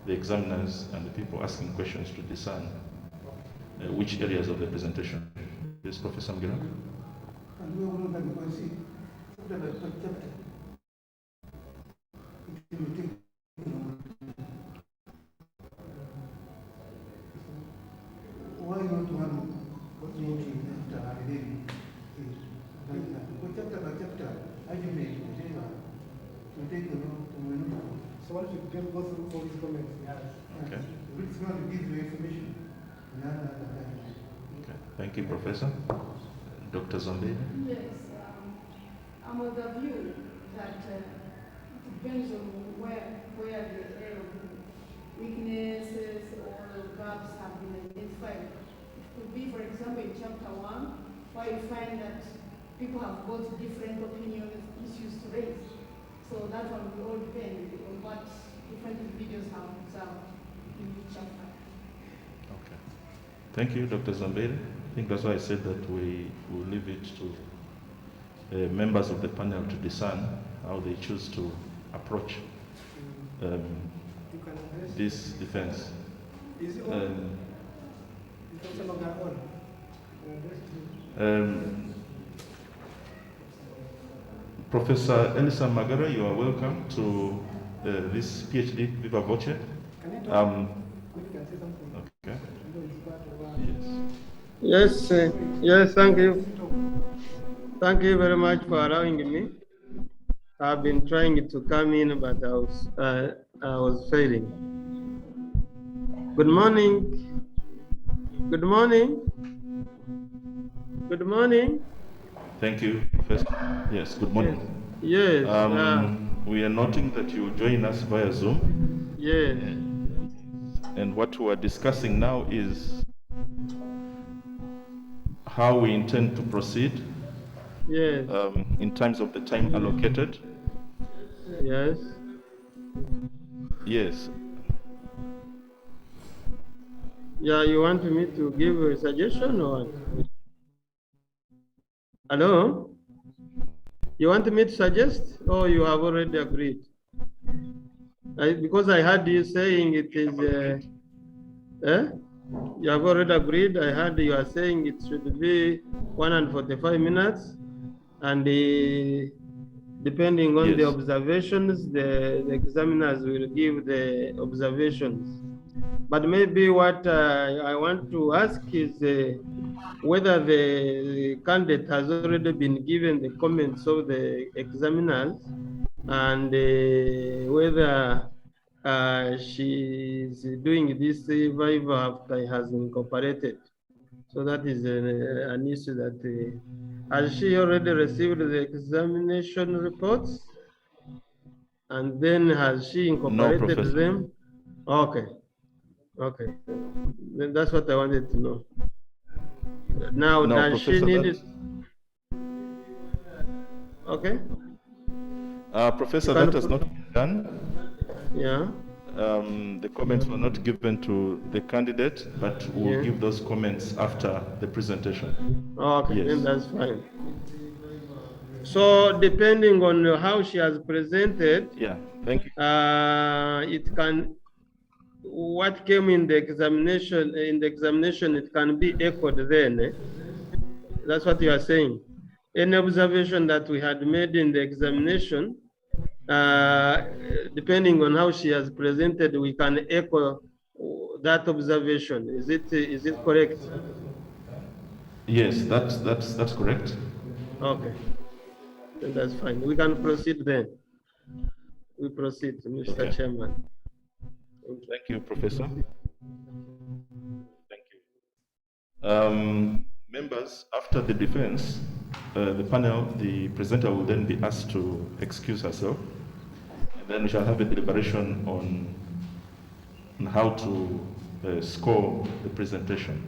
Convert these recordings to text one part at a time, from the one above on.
the examiners and the people asking questions to discern which areas of the presentation. Yes, Professor Mgira. Why not one meeting after chapter by chapter, argument, whatever, to take the note. So once you can go through all these comments, Okay. It's going to give you information. Okay. Thank you, Professor. Dr. Zombe? Yes, I'm of the view that it depends on where the area of weaknesses or gaps have been identified. It could be, for example, in chapter 1, where you find that people have got different opinions, issues to raise. So that one will all depend on what different individuals have observed in each chapter. Okay. Thank you, Dr. Zambere. I think that's why I said that we will leave it to members of the panel to discern how they choose to approach this defense. Is it on? Professor Elisa Magara, you are welcome to this PhD Viva Voce. Okay. Yes, yes, thank you. Thank you very much for allowing me. I've been trying to come in, but I was failing. Good morning. Good morning. Good morning. Thank you, Professor. Yes, good morning. Yes. We are noting that you join us via Zoom. Yes. And what we are discussing now is how we intend to proceed. Yes. In terms of the time allocated. Yes. Yes. Yeah, you want me to give a suggestion or what? Hello? You want me to suggest or you have already agreed? Because I heard you saying it is, you have already agreed. I heard you are saying it should be 145 minutes and depending on the observations, the examiners will give the observations. But maybe what I want to ask is whether the candidate has already been given the comments of the examiners and whether she is doing this Viva after it has incorporated. So that is an issue that has she already received the examination reports? And then has she incorporated them? Okay. Okay. Then that's what I wanted to know. Now, does she need it? Okay. Professor, that has not been done. Yeah. The comments were not given to the candidate, but we'll give those comments after the presentation. Okay, yes. Then that's fine. So depending on how she has presented, thank you. It can, what came in the examination, it can be echoed then. That's what you are saying. Any observation that we had made in the examination, depending on how she has presented, we can echo that observation. Is it correct? Yes, that's correct. Okay, then that's fine. We can proceed then. We proceed, Mr. Chairman. Thank you, Professor. Thank you. Members, after the defense, the panel, the presenter will then be asked to excuse herself, and then we shall have a deliberation on how to score the presentation.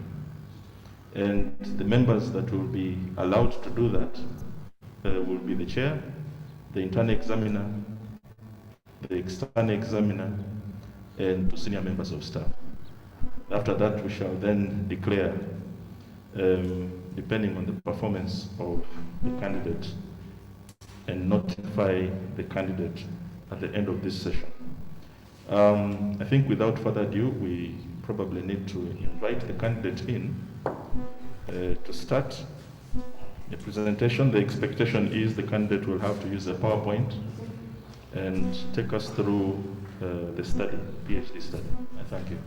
And the members that will be allowed to do that will be the chair, the internal examiner, the external examiner, and 2 senior members of staff. After that, we shall then declare, depending on the performance of the candidate, and notify the candidate at the end of this session. I think without further ado, we probably need to invite the candidate in to start the presentation. The expectation is the candidate will have to use a PowerPoint and take us through the study, PhD study. I thank you.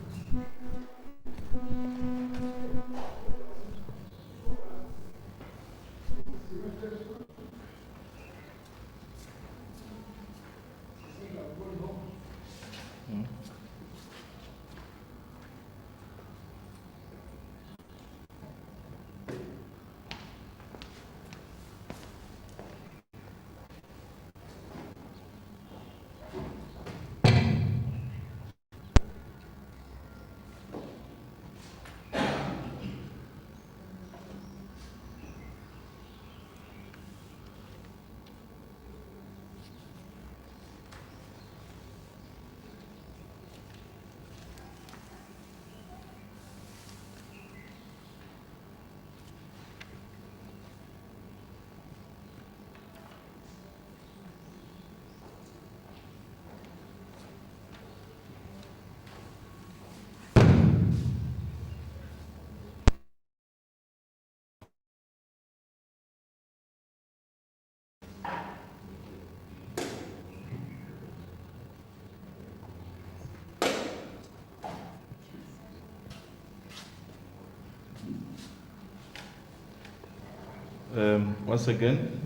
Once again,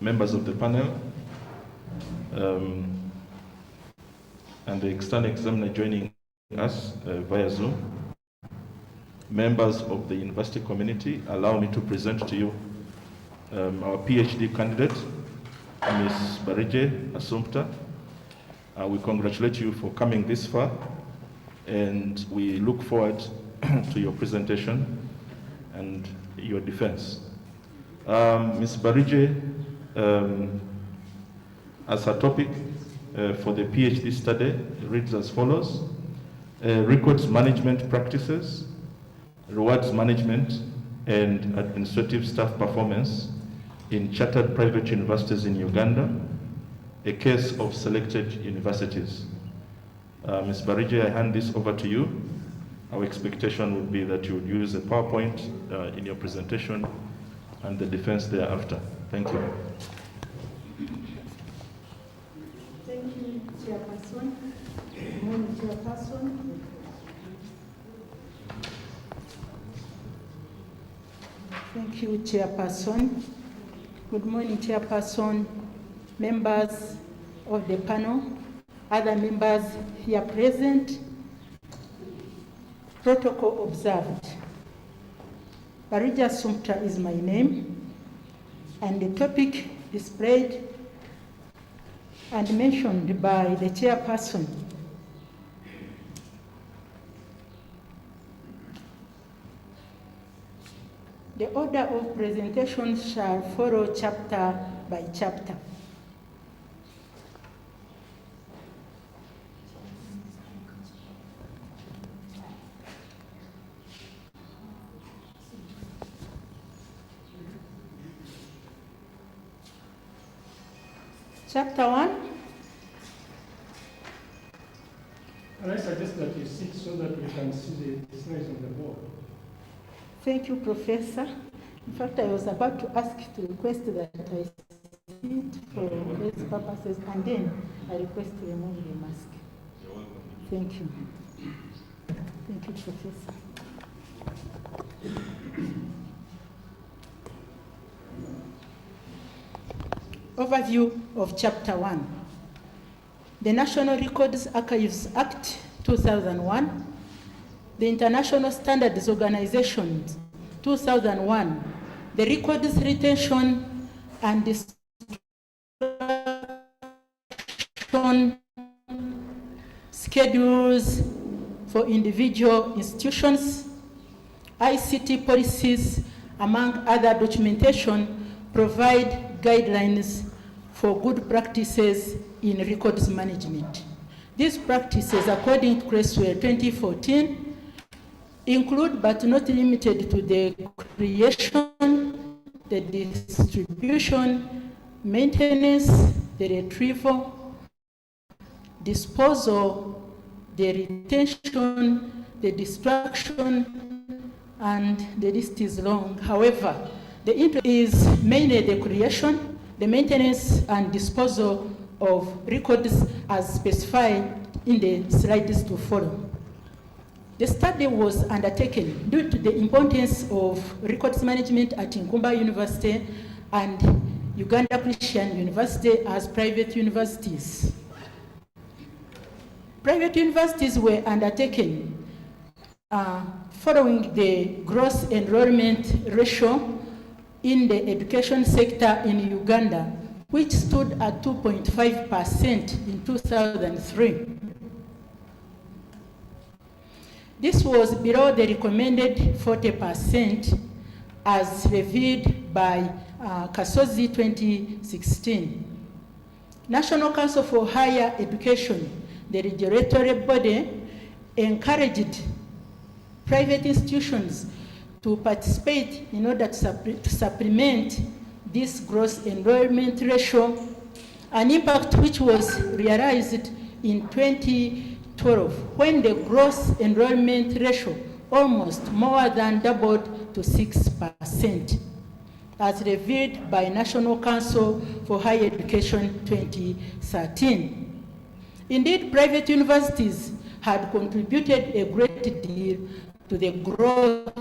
members of the panel and the external examiner joining us via Zoom, members of the university community, allow me to present to you our PhD candidate, Ms. Barigye Assumpta. We congratulate you for coming this far, and we look forward to your presentation and your defense. Ms. Barigye, as her topic for the PhD study, reads as follows: records management practices, rewards management, and administrative staff performance in chartered private universities in Uganda, a case of selected universities. Ms. Barigye, I hand this over to you. Our expectation would be that you would use a PowerPoint in your presentation and the defense thereafter. Thank you. Thank you, Chairperson. Good morning, Chairperson. Thank you, Chairperson. Good morning, Chairperson, members of the panel, other members here present. Protocol observed. Barigye Assumpta is my name, and the topic displayed and mentioned by the chairperson. The order of presentation shall follow chapter by chapter. Chapter 1. And I suggest that you sit so that we can see the slides on the board. Thank you, Professor. In fact, I was about to ask to request that I sit for these purposes, and then I request to remove the mask. Thank you. Thank you, Professor. Overview of Chapter 1. The National Records Archives Act 2001, the International Standards Organization 2001, the Records Retention and Destruction Schedules for individual institutions, ICT policies, among other documentation, provide guidelines for good practices in records management. These practices, according to Creswell 2014, include but not limited to the creation, the distribution, maintenance, the retrieval, disposal, the retention, the destruction, and the list is long. However, the interest is mainly the creation, the maintenance, and disposal of records as specified in the slides to follow. The study was undertaken due to the importance of records management at Nkumba University and Uganda Christian University as private universities. Private universities were undertaken following the gross enrollment ratio in the education sector in Uganda, which stood at 2.5% in 2003. This was below the recommended 40% as reviewed by Kasozi 2016. National Council for Higher Education, the regulatory body, encouraged private institutions to participate in order to supplement this gross enrollment ratio, an impact which was realized in 2012 when the gross enrollment ratio almost more than doubled to 6%, as reviewed by National Council for Higher Education 2013. Indeed, private universities had contributed a great deal to the growth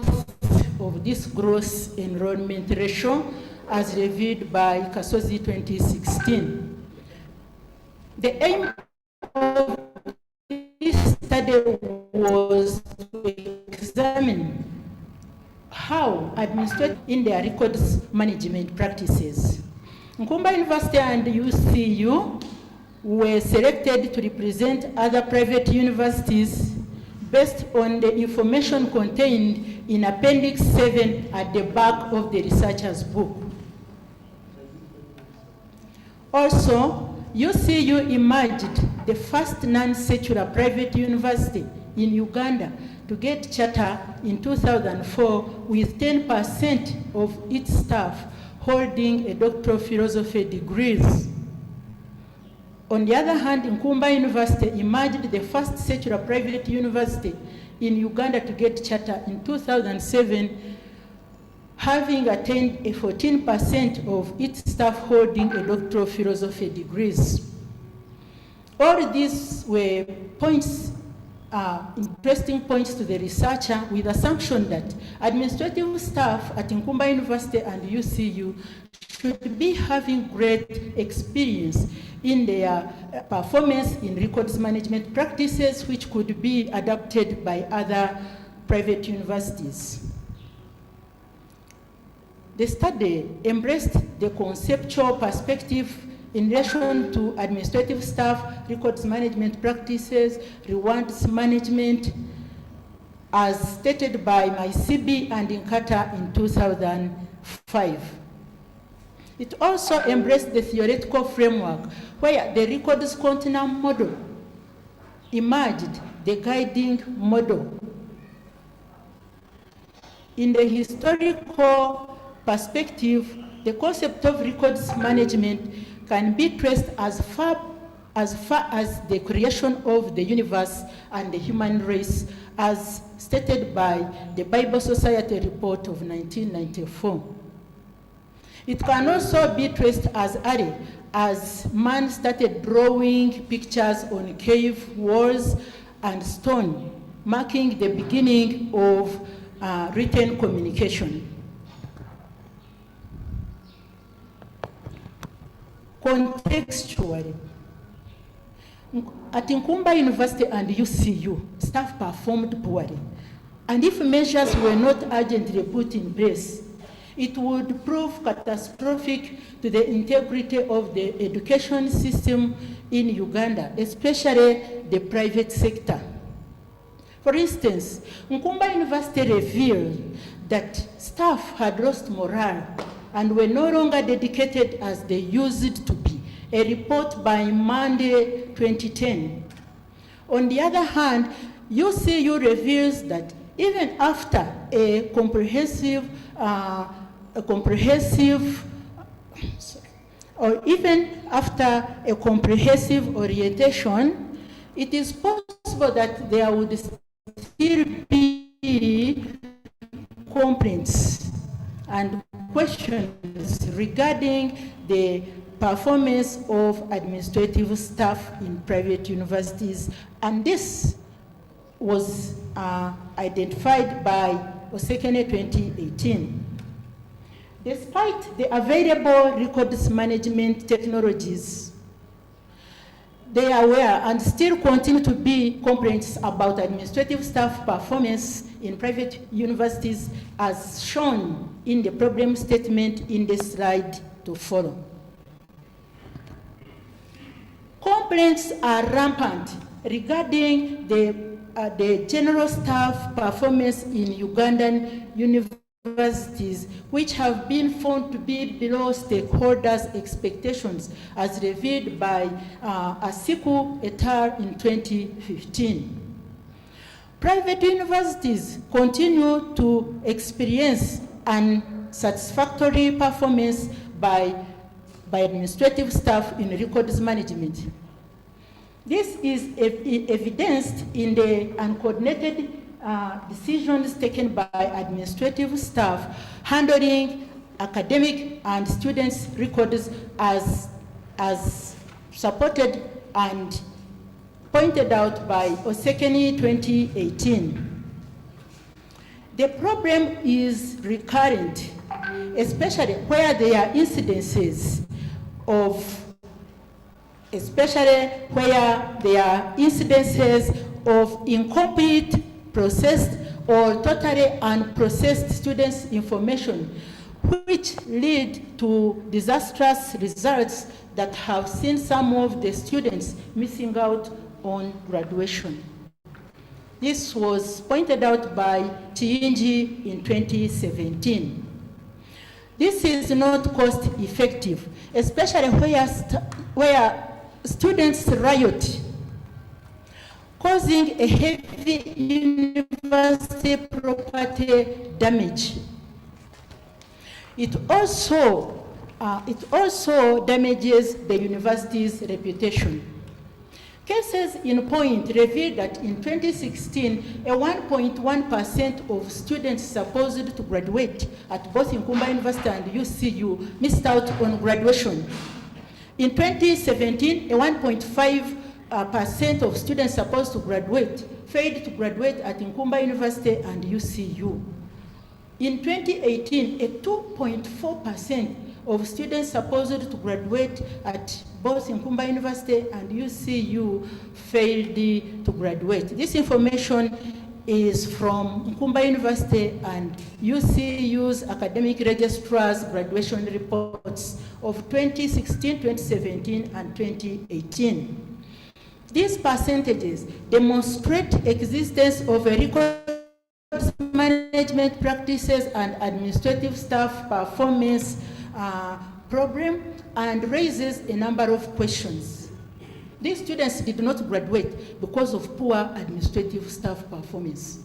of this gross enrollment ratio as reviewed by Kasozi 2016. The aim of this study was to examine how administrators in their records management practices. Nkumba University and UCU were selected to represent other private universities based on the information contained in Appendix 7 at the back of the researcher's book. Also, UCU emerged the first non-secular private university in Uganda to get charter in 2004 with 10% of its staff holding a doctoral philosophy degrees. On the other hand, Nkumba University emerged the first secular private university in Uganda to get charter in 2007, having attained a 14% of its staff holding a doctoral philosophy degrees. All these were points, interesting points to the researcher, with assumption that administrative staff at Nkumba University and UCU should be having great experience in their performance in records management practices, which could be adopted by other private universities. The study embraced the conceptual perspective in relation to administrative staff, records management practices, rewards management, as stated by MyCB and Inkata in 2005. It also embraced the theoretical framework where the records continuum model emerged, the guiding model. In the historical perspective, the concept of records management can be traced as far as the creation of the universe and the human race, as stated by the Bible Society report of 1994. It can also be traced as early as man started drawing pictures on cave walls and stone, marking the beginning of written communication. Contextually, at Nkumba University and UCU, staff performed poorly, and if measures were not urgently put in place, it would prove catastrophic to the integrity of the education system in Uganda, especially the private sector. For instance, Nkumba University revealed that staff had lost morale and were no longer dedicated as they used to be, a report by Monday 2010. On the other hand, UCU reveals that even after a comprehensive orientation, it is possible that there would still be complaints and questions regarding the performance of administrative staff in private universities, and this was identified by Osekene 2018. Despite the available records management technologies, there were and still continue to be complaints about administrative staff performance in private universities, as shown in the problem statement in the slide to follow. Complaints are rampant regarding the general staff performance in Ugandan universities, which have been found to be below stakeholders' expectations, as revealed by Asiku et al. In 2015. Private universities continue to experience unsatisfactory performance by administrative staff in records management. This is evidenced in the uncoordinated decisions taken by administrative staff handling academic and students' records, as supported and pointed out by Osekene 2018. The problem is recurrent, especially where there are incidences of incomplete, processed, or totally unprocessed students' information, which lead to disastrous results that have seen some of the students missing out on graduation. This was pointed out by Chiinji in 2017. This is not cost effective, especially where students riot, causing a heavy university property damage. It also damages the university's reputation. Cases in point revealed that in 2016, a 1.1% of students supposed to graduate at both Nkumba University and UCU missed out on graduation. In 2017, a 1.5% of students supposed to graduate failed to graduate at Nkumba University and UCU. In 2018, a 2.4% of students supposed to graduate at both Nkumba University and UCU failed to graduate. This information is from Nkumba University and UCU's academic registrar's graduation reports of 2016, 2017, and 2018. These percentages demonstrate existence of a records management practices and administrative staff performance problem, and raises a number of questions. These students did not graduate because of poor administrative staff performance.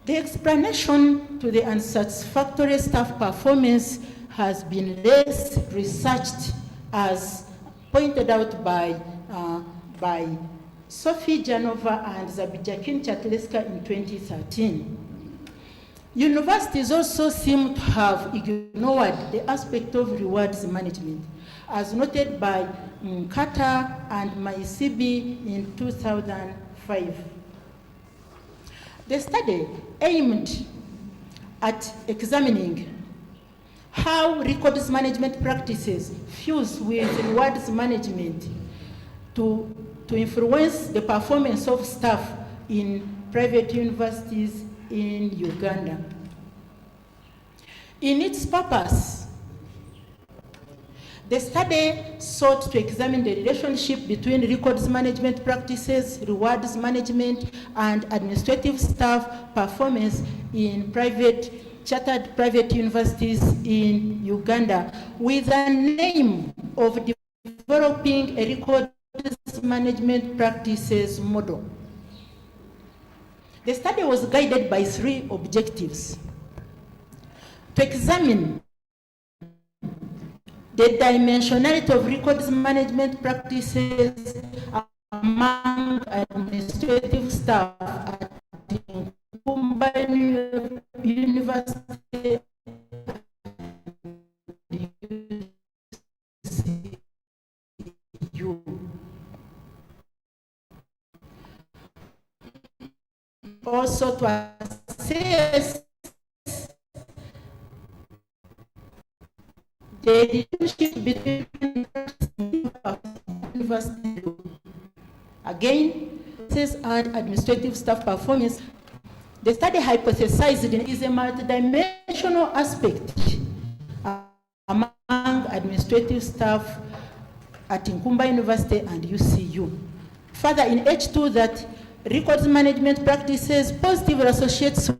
The explanation to the unsatisfactory staff performance has been less researched, as pointed out by Sophie Janova and Zabijakin Chatleska in 2013. Universities also seem to have ignored the aspect of rewards management, as noted by Nkata and Maisibi in 2005. The study aimed at examining how records management practices fuse with rewards management to influence the performance of staff in private universities in Uganda. In its purpose, the study sought to examine the relationship between records management practices, rewards management, and administrative staff performance in chartered private universities in Uganda, with an aim of developing a records management practices model. The study was guided by 3 objectives: to examine the dimensionality of records management practices among administrative staff at Uganda University also to assess the relationship between university. Again, says and administrative staff performance. The study hypothesized is a multidimensional aspect among administrative staff at Nkumba University and UCU. Further, in H2, that records management practices positively associates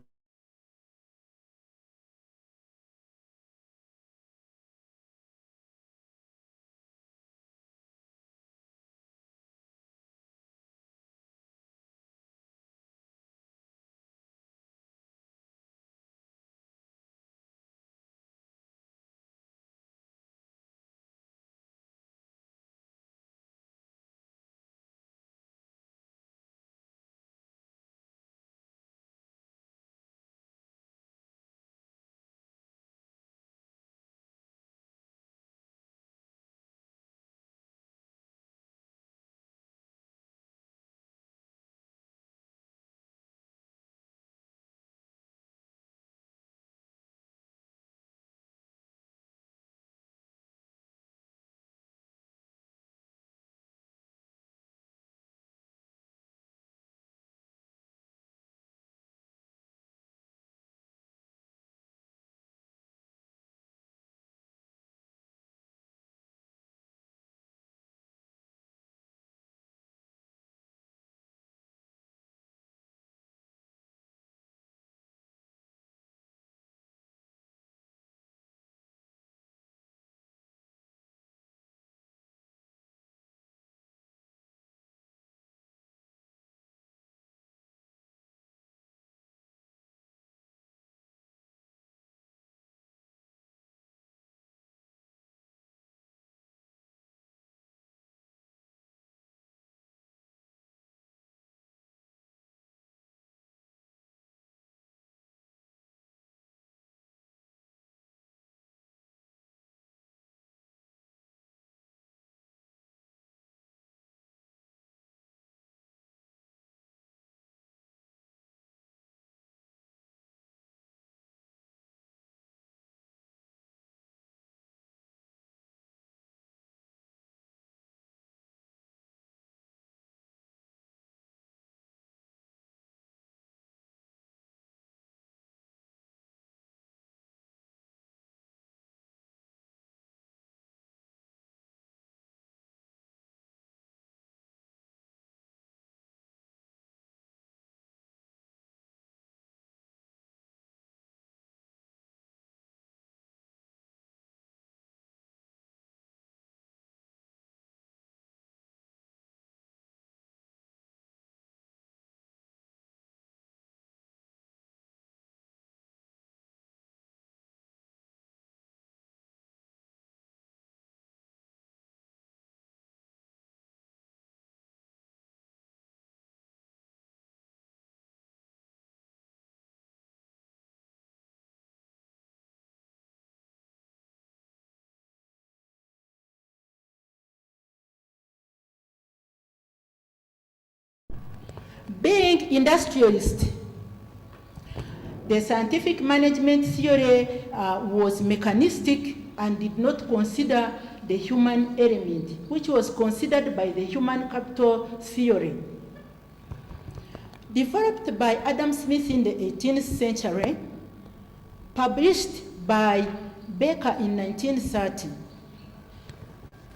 being industrialist. The scientific management theory was mechanistic and did not consider the human element, which was considered by the human capital theory. Developed by Adam Smith in the 18th century, published by Baker in 1930.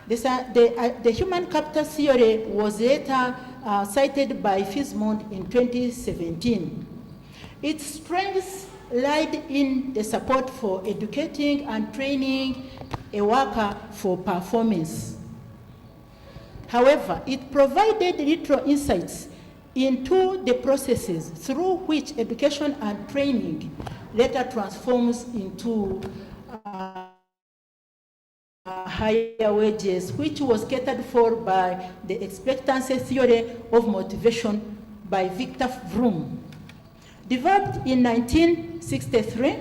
The human capital theory was later cited by Fismond in 2017. Its strengths lied in the support for educating and training a worker for performance. However, it provided little insights into the processes through which education and training later transforms into higher wages, which was catered for by the expectancy theory of motivation by Victor Vroom. Developed in 1963,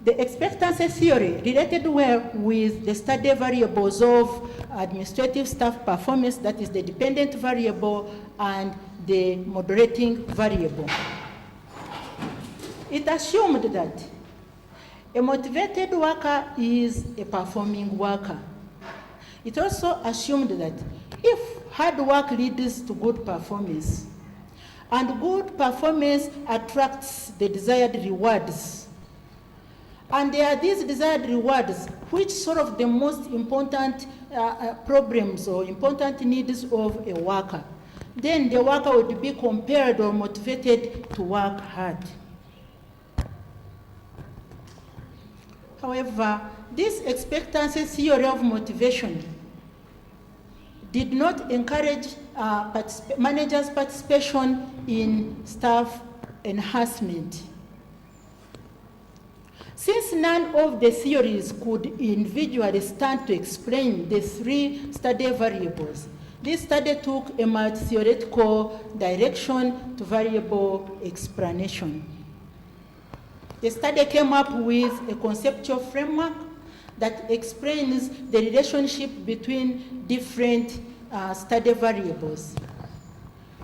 the expectancy theory related well with the study variables of administrative staff performance, that is the dependent variable and the moderating variable. It assumed that a motivated worker is a performing worker. It also assumed that if hard work leads to good performance, and good performance attracts the desired rewards, and there are these desired rewards which solve the most important problems or important needs of a worker, then the worker would be compelled or motivated to work hard. However, this expectancy theory of motivation did not encourage managers' participation in staff enhancement. Since none of the theories could individually stand to explain the three study variables, this study took a multi-theoretical direction to variable explanation. The study came up with a conceptual framework that explains the relationship between different study variables.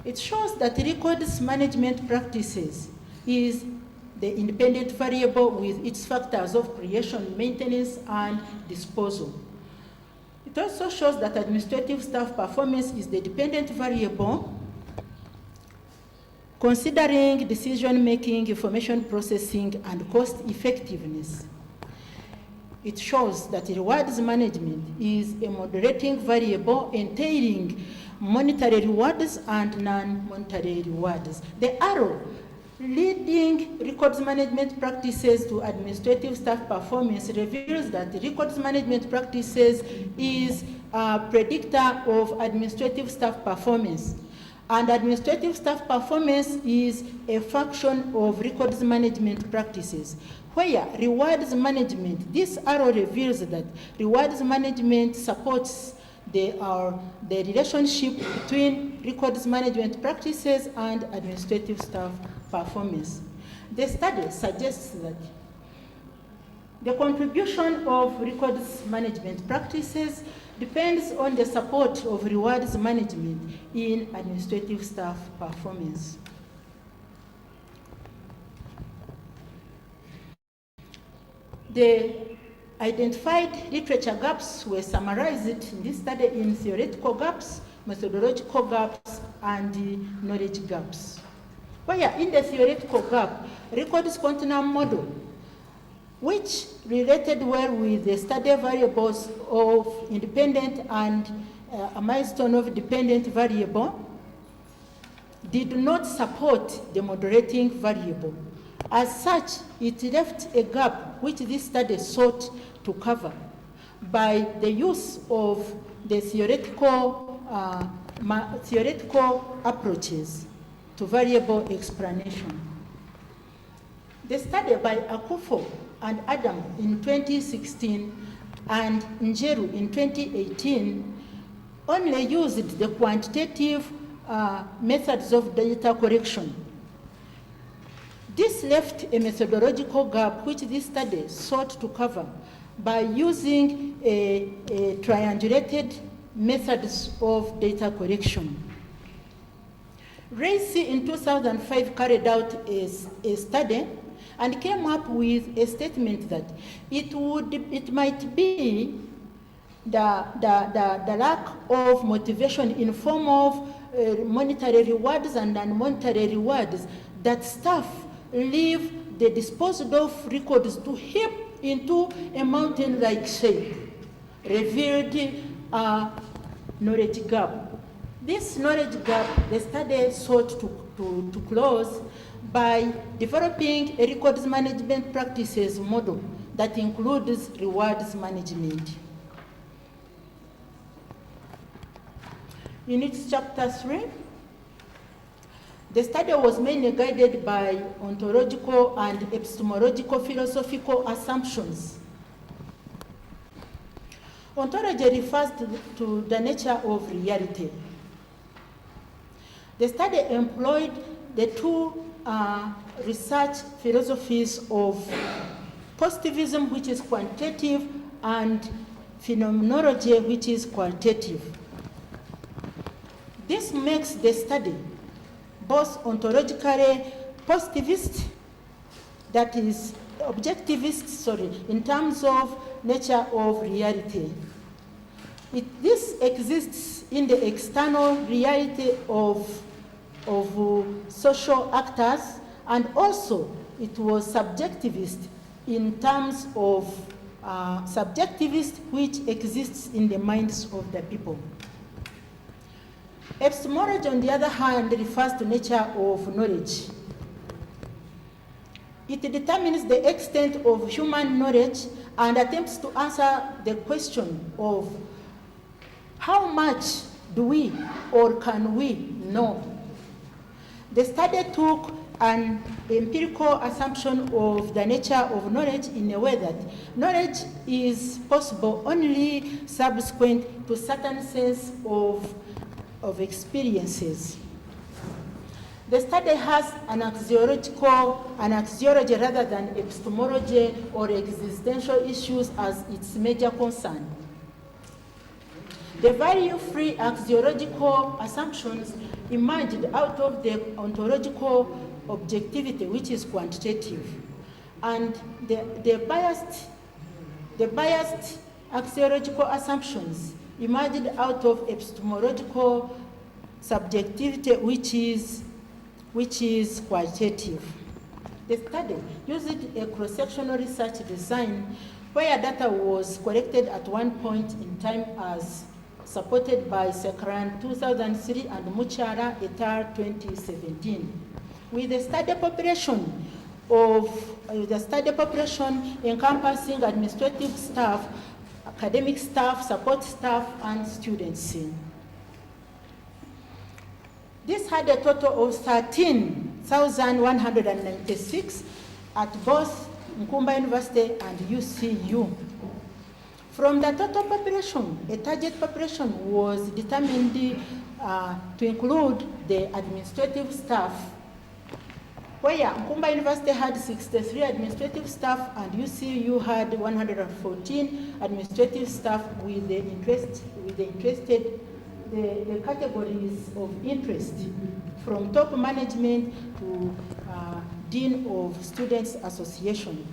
It shows that records management practices is the independent variable with its factors of creation, maintenance, and disposal. It also shows that administrative staff performance is the dependent variable, considering decision-making, information processing, and cost effectiveness. It shows that rewards management is a moderating variable entailing monetary rewards and non-monetary rewards. The arrow leading records management practices to administrative staff performance reveals that records management practices is a predictor of administrative staff performance. And administrative staff performance is a function of records management practices. Where rewards management, this arrow reveals that rewards management supports the relationship between records management practices and administrative staff performance. The study suggests that the contribution of records management practices depends on the support of rewards management in administrative staff performance. The identified literature gaps were summarized in this study in theoretical gaps, methodological gaps, and knowledge gaps. Where in the theoretical gap, records continuum model, which related well with the study variables of independent and a milestone of dependent variable, did not support the moderating variable. As such, it left a gap which this study sought to cover by the use of the theoretical approaches to variable explanation. The study by Akufo and Adam in 2016 and Njeru in 2018 only used the quantitative methods of data correction. This left a methodological gap which this study sought to cover by using a triangulated methods of data correction. Racy in 2005 carried out a study and came up with a statement that it might be the lack of motivation in form of monetary rewards and non-monetary rewards that staff leave the disposed of records to heap into a mountain-like shape, revealed a knowledge gap. This knowledge gap, the study sought to close by developing a records management practices model that includes rewards management. In its chapter 3, the study was mainly guided by ontological and epistemological philosophical assumptions. Ontology refers to the nature of reality. The study employed the two research philosophies of positivism, which is quantitative, and phenomenology, which is qualitative. This makes the study both ontologically positivist, that is objectivist, in terms of nature of reality. This exists in the external reality of social actors, and also it was subjectivist in terms of subjectivist which exists in the minds of the people. Epistemology, on the other hand, refers to nature of knowledge. It determines the extent of human knowledge and attempts to answer the question of how much do we or can we know. The study took an empirical assumption of the nature of knowledge in a way that knowledge is possible only subsequent to certain sense of experiences. The study has an axiology rather than epistemology or existential issues as its major concern. The value-free axiological assumptions emerged out of the ontological objectivity, which is quantitative, and the biased axiological assumptions emerged out of epistemological subjectivity, which is qualitative. The study used a cross-sectional research design where data was collected at one point in time as supported by Sekran 2003 and Muchara et al. 2017, with the study population encompassing administrative staff, academic staff, support staff, and students. This had a total of 13,196 at both Nkumba University and UCU. From the total population, a target population was determined to include the administrative staff, where Nkumba University had 63 administrative staff and UCU had 114 administrative staff with the categories of interest, from top management to Dean of Students Association.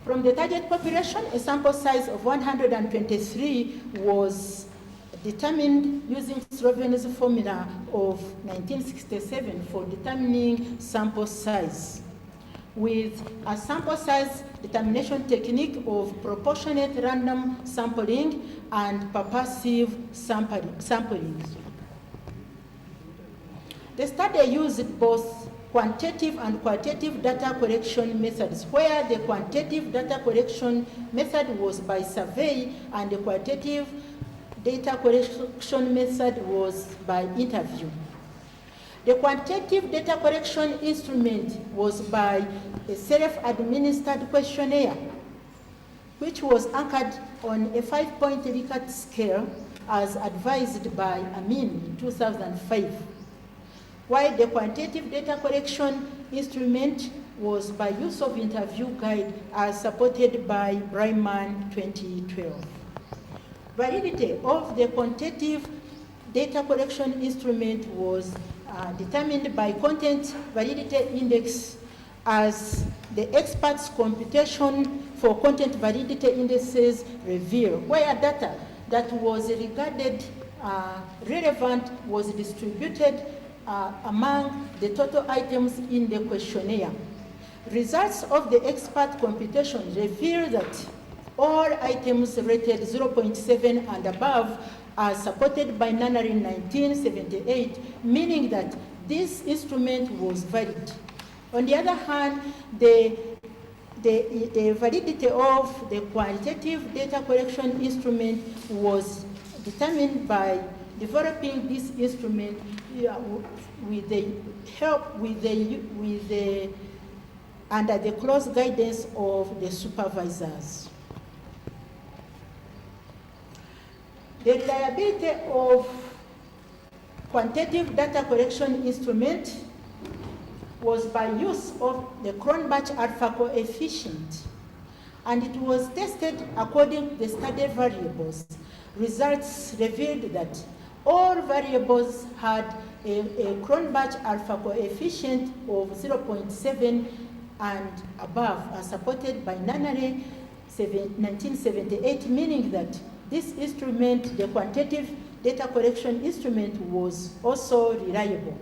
From the target population, a sample size of 123 was determined using Sloven's formula of 1967 for determining sample size, with a sample size determination technique of proportionate random sampling and purposive sampling. The study used both quantitative and qualitative data collection methods, where the quantitative data collection method was by survey and the qualitative data collection method was by interview. The quantitative data collection instrument was by a self-administered questionnaire, which was anchored on a 5-point Likert scale as advised by Amin in 2005. While the quantitative data collection instrument was by use of interview guide as supported by Bryman 2012. Validity of the quantitative data collection instrument was determined by content validity index, as the experts' computation for content validity indices reveal, where data that was regarded relevant was distributed among the total items in the questionnaire. Results of the expert computation reveal that all items rated 0.7 and above are supported by Nunnery in 1978, meaning that this instrument was valid. On the other hand, the validity of the qualitative data collection instrument was determined by developing this instrument under the close guidance of the supervisors. The reliability of quantitative data collection instrument was by use of the Cronbach alpha coefficient, and it was tested according to the study variables. Results revealed that all variables had a Cronbach alpha coefficient of 0.7 and above, as supported by Nanare 1978, meaning that this instrument, the quantitative data collection instrument, was also reliable.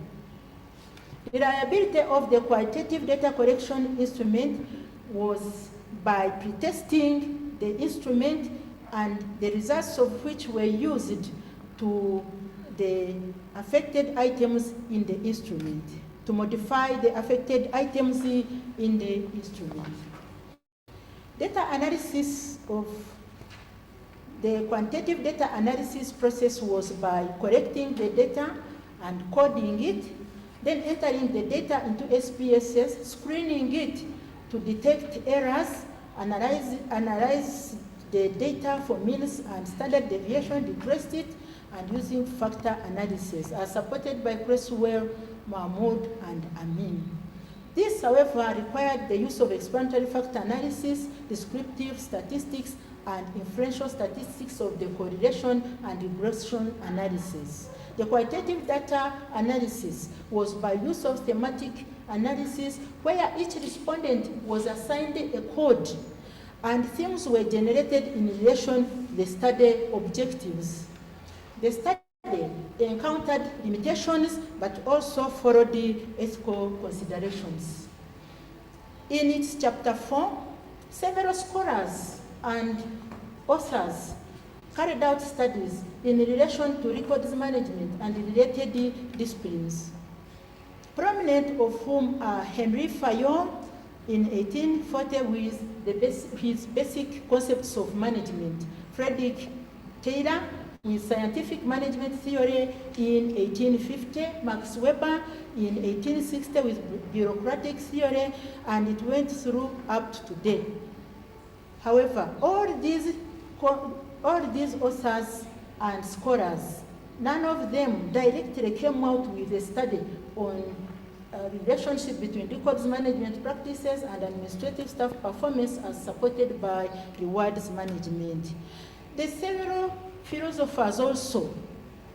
Reliability of the quantitative data collection instrument was by pretesting the instrument, and the results of which were used to the affected items in the instrument, to modify the affected items in the instrument. Data analysis of the quantitative data analysis process was by collecting the data and coding it, then entering the data into SPSS, screening it to detect errors, analyze the data for means and standard deviation, regress it, and using factor analysis, as supported by Creswell, Mahmoud, and Amin. This, however, required the use of explanatory factor analysis, descriptive statistics, and inferential statistics of the correlation and regression analysis. The qualitative data analysis was by use of thematic analysis, where each respondent was assigned a code and themes were generated in relation to the study objectives. The study encountered limitations but also followed the ethical considerations. In its chapter 4, several scholars and authors carried out studies in relation to records management and related disciplines, prominent of whom are Henry Fayol in 1840 with his basic concepts of management, Frederick Taylor with scientific management theory in 1850, Max Weber in 1860 with bureaucratic theory, and it went through up to today. However, all these authors and scholars, none of them directly came out with a study on relationship between records management practices and administrative staff performance as supported by rewards management. The several philosophers also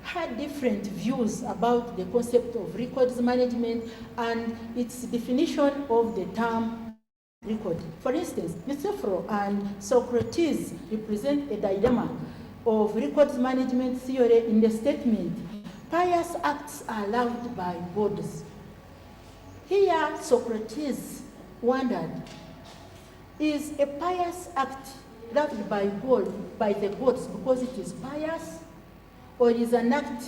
had different views about the concept of records management and its definition of the term record. For instance, Mr. and Socrates represent a dilemma of records management theory in the statement, pious acts are loved by gods. Here, Socrates wondered, is a pious act loved by God, by the gods because it is pious, or is an act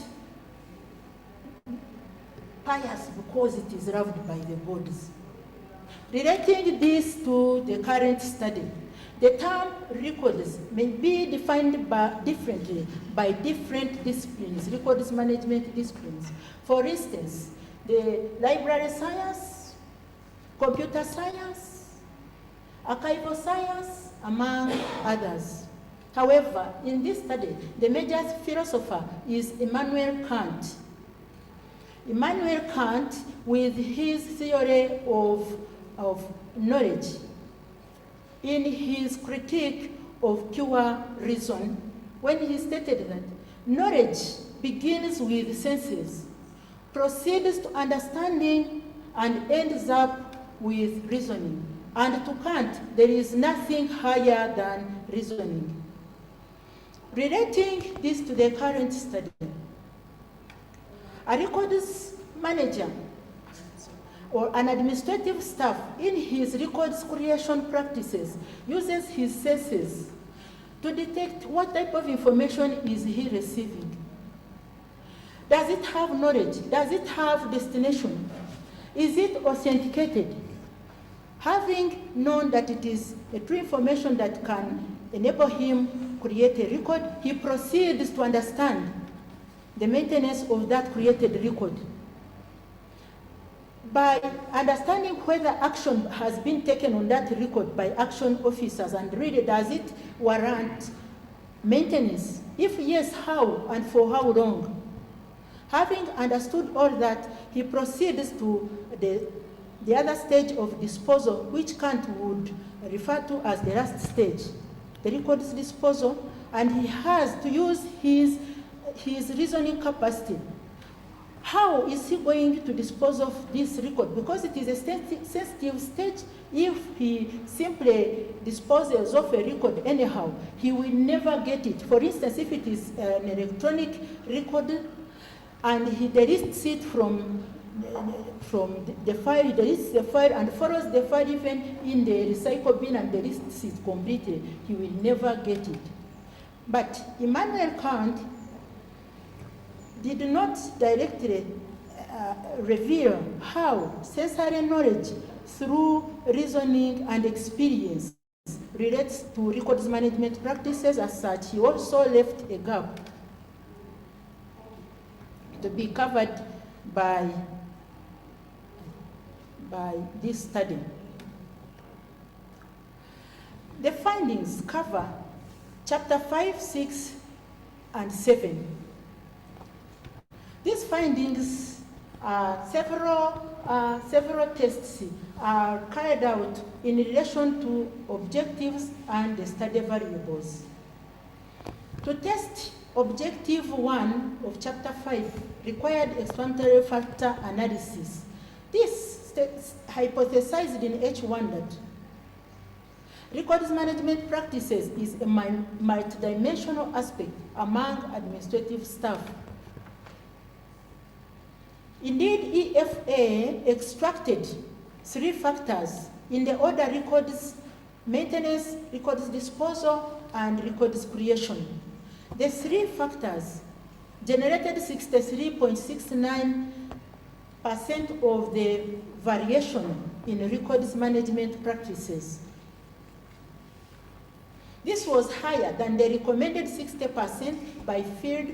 pious because it is loved by the gods? Relating this to the current study, the term records may be defined differently by different disciplines, records management disciplines. For instance, the library science, computer science, archival science, among others. However, in this study, the major philosopher is Immanuel Kant. Immanuel Kant, with his theory of knowledge, in his critique of pure reason, when he stated that knowledge begins with senses, proceeds to understanding, and ends up with reasoning. And to Kant, there is nothing higher than reasoning. Relating this to the current study, a records manager or an administrative staff in his records creation practices uses his senses to detect what type of information is he receiving. Does it have knowledge? Does it have destination? Is it authenticated? Having known that it is a true information that can enable him create a record, he proceeds to understand the maintenance of that created record. By understanding whether action has been taken on that record by action officers and really does it warrant maintenance, If yes, how and for how long? Having understood all that, he proceeds to the other stage of disposal, which Kant would refer to as the last stage, the records disposal, and he has to use his reasoning capacity. How is he going to dispose of this record? Because it is a sensitive stage. If he simply disposes of a record anyhow, he will never get it. For instance, if it is an electronic record and he deletes it from the file, he deletes the file and follows the file even in the recycle bin and deletes it completely, he will never get it. But Immanuel Kant did not directly reveal how sensory knowledge through reasoning and experience relates to records management practices. As such, he also left a gap to be covered by this study. The findings cover chapter 5, 6, and 7. These findings, several tests are carried out in relation to objectives and the study variables. To test objective 1 of chapter 5 required explanatory factor analysis. This hypothesized in H1 that records management practices is a multidimensional aspect among administrative staff. Indeed, EFA extracted 3 factors in the order: records maintenance, records disposal, and records creation. The 3 factors generated 63.69% of the variation in records management practices. This was higher than the recommended 60% by Field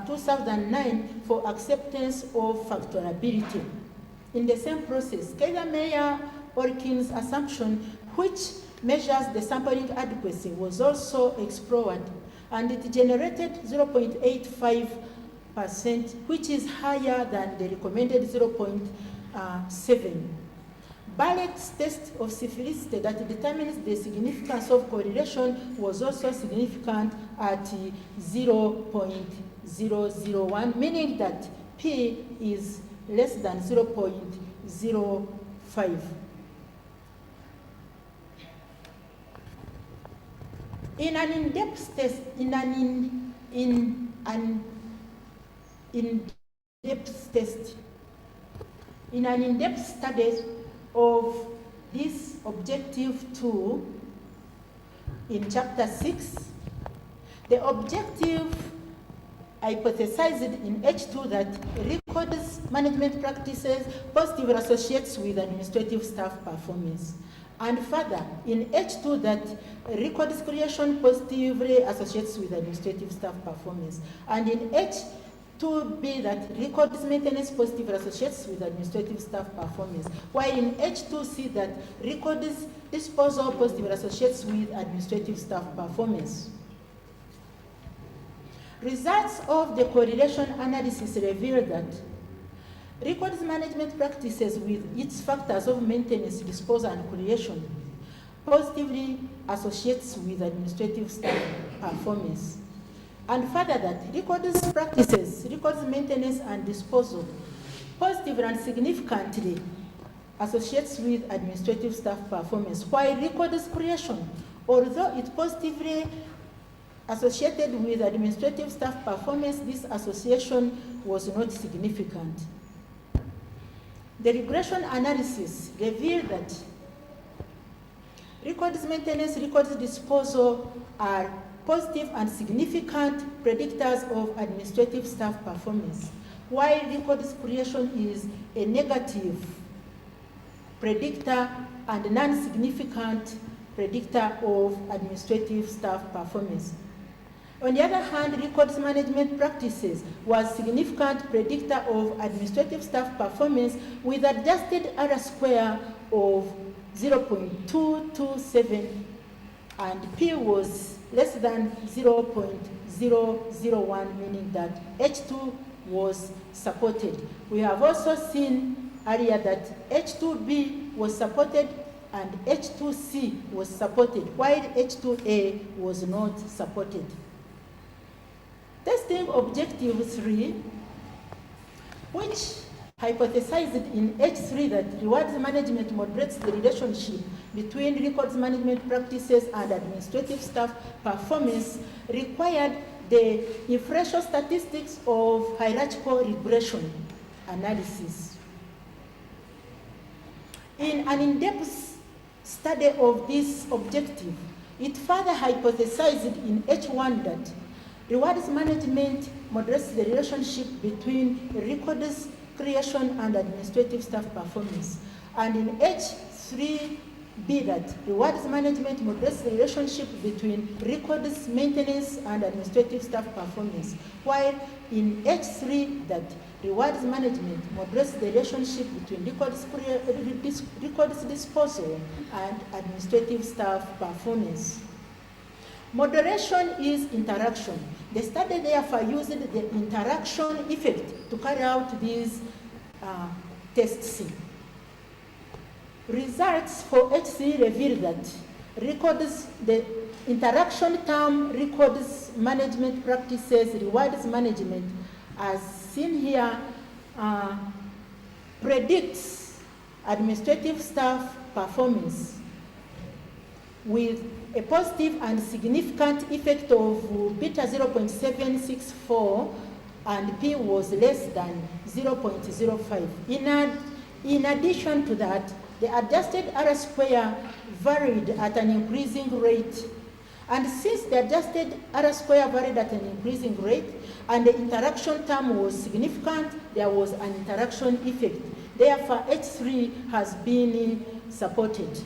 2009 for acceptance of factorability. In the same process, Kaiser-Meyer-Olkin's assumption, which measures the sampling adequacy, was also explored, and it generated 0.85%, which is higher than the recommended 0.7. Barrett's test of simplicity that determines the significance of correlation was also significant at 0.001, meaning that P is less than 0.05. In an in-depth test, in an in-depth study of this objective 2 in chapter 6, the objective hypothesized in H2 that records management practices positively associates with administrative staff performance. And further, in H2 that records creation positively associates with administrative staff performance. And in H2B that records maintenance positively associates with administrative staff performance. While in H2C that records disposal positively associates with administrative staff performance. Results of the correlation analysis reveal that records management practices with its factors of maintenance, disposal, and creation positively associates with administrative staff performance. And further that records practices, records maintenance and disposal positively and significantly associates with administrative staff performance, while records creation, although it positively associated with administrative staff performance, this association was not significant. The regression analysis revealed that records maintenance, records disposal are positive and significant predictors of administrative staff performance, while records creation is a negative predictor and non-significant predictor of administrative staff performance. On the other hand, records management practices was significant predictor of administrative staff performance with adjusted R square of 0.227 and P was less than 0.001, meaning that H2 was supported. We have also seen earlier that H2B was supported and H2C was supported, while H2A was not supported. Testing objective 3, which hypothesized in H3 that rewards management moderates the relationship between records management practices and administrative staff performance, required the inferential statistics of hierarchical regression analysis. In an in-depth study of this objective, it further hypothesized in H1 that rewards management moderates the relationship between records creation and administrative staff performance. And in H3B, that rewards management moderates the relationship between records maintenance and administrative staff performance, while in H3, that rewards management moderates the relationship between records disposal and administrative staff performance. Moderation is interaction. The study therefore used the interaction effect to carry out these tests. Results for H3 revealed that the interaction term records management practices, rewards management, as seen here, predicts administrative staff performance with a positive and significant effect of beta 0.764, and P was less than 0.05. In addition to that, the adjusted R square varied at an increasing rate. And since the adjusted R square varied at an increasing rate and the interaction term was significant, there was an interaction effect. Therefore, H3 has been supported.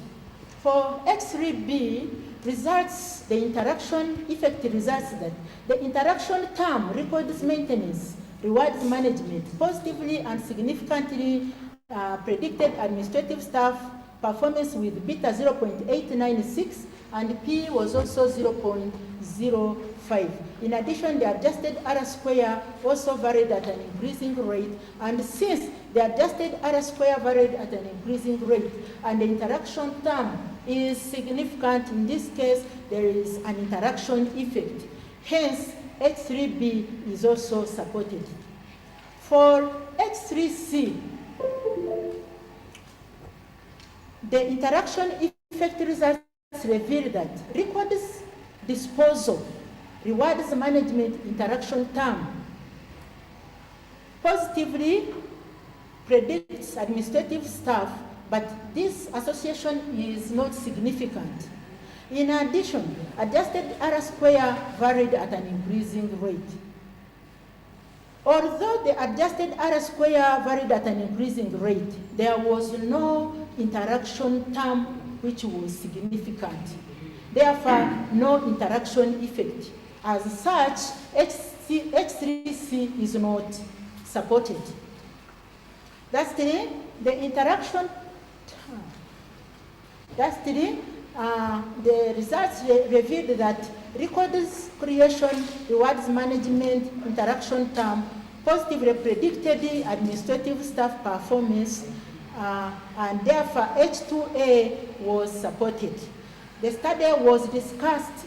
For H3B, results, the interaction effect results that the interaction term records maintenance, rewards management, positively and significantly predicted administrative staff performance with beta 0.896, and P was also 0.05. In addition, the adjusted R square also varied at an increasing rate, and since the adjusted R square varied at an increasing rate and the interaction term is significant, in this case, there is an interaction effect. Hence, H3B is also supported. For H3C, the interaction effect results reveal that records disposal, rewards management interaction term positively predicts administrative staff, but this association is not significant. In addition, adjusted R square varied at an increasing rate. Although the adjusted R square varied at an increasing rate, there was no interaction term which was significant. Therefore, no interaction effect. As such, H3C is not supported. Lastly, the interaction, the results revealed that records creation, rewards management, interaction term positively predicted the administrative staff performance, and therefore H2A was supported. The study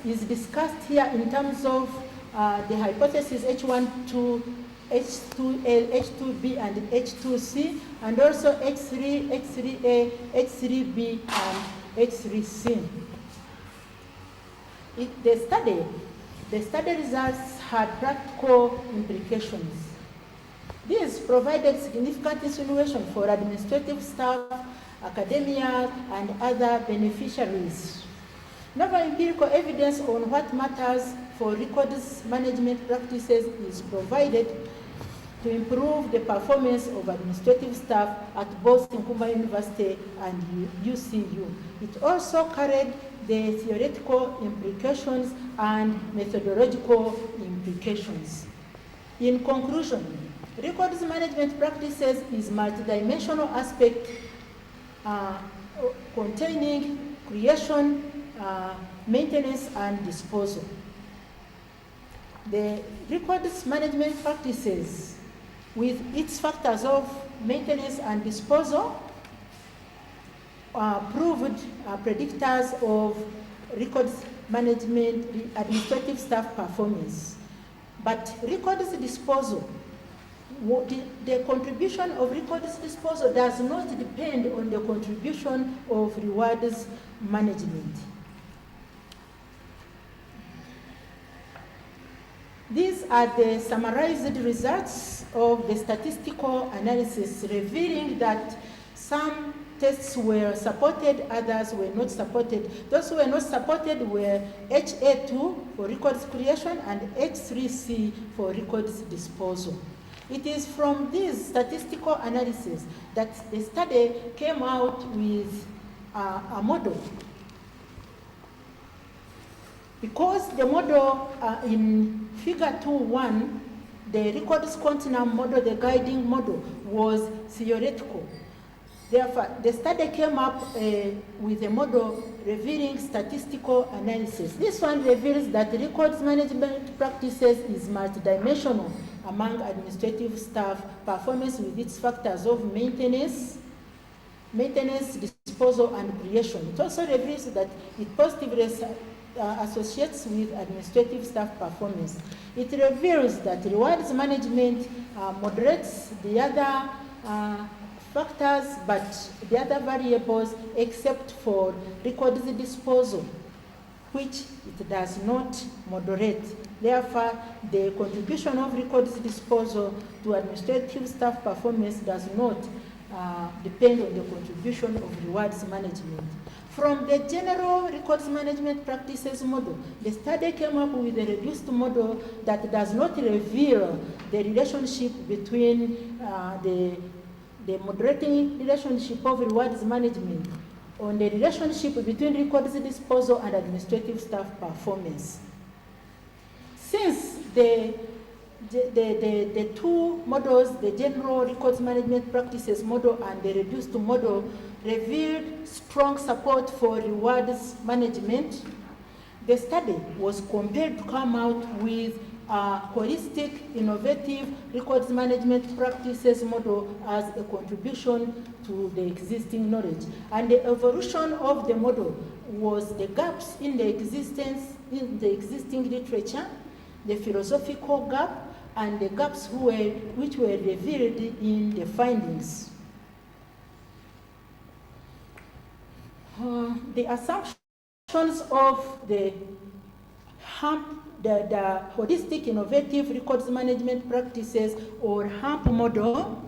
is discussed here in terms of the hypothesis H1, H2L, H2B, and H2C, and also H3, H3A, H3B, and H3C. The study results had practical implications. These provided significant insinuation for administrative staff, academia, and other beneficiaries. Novel empirical evidence on what matters for records management practices is provided to improve the performance of administrative staff at both Nkumba University and UCU. It also carried the theoretical implications and methodological implications. In conclusion, records management practices is multidimensional aspect containing creation, maintenance and disposal. The records management practices with its factors of maintenance and disposal proved predictors of records management administrative staff performance. But records disposal, the contribution of records disposal does not depend on the contribution of rewards management. These are the summarized results of the statistical analysis, revealing that some tests were supported, others were not supported. Those who were not supported were HA2 for records creation and H3C for records disposal. It is from this statistical analysis that the study came out with a model. Because the model in figure 2.1, the records continuum model, the guiding model, was theoretical. Therefore, the study came up with a model revealing statistical analysis. This one reveals that records management practices is multidimensional among administrative staff performance with its factors of maintenance, disposal, and creation. It also reveals that it positively associates with administrative staff performance. It reveals that rewards management moderates the other factors, but the other variables except for records disposal, which it does not moderate. Therefore, the contribution of records disposal to administrative staff performance does not depend on the contribution of rewards management. From the general records management practices model, the study came up with a reduced model that does not reveal the relationship between the moderating relationship of rewards management on the relationship between records disposal and administrative staff performance. Since the two models, the general records management practices model and the reduced model, revealed strong support for rewards management, the study was compelled to come out with a holistic, innovative records management practices model as a contribution to the existing knowledge. And the evolution of the model was the gaps in the existing literature, the philosophical gap, and the gaps which were revealed in the findings. The assumptions of the holistic innovative records management practices, or HAMP model,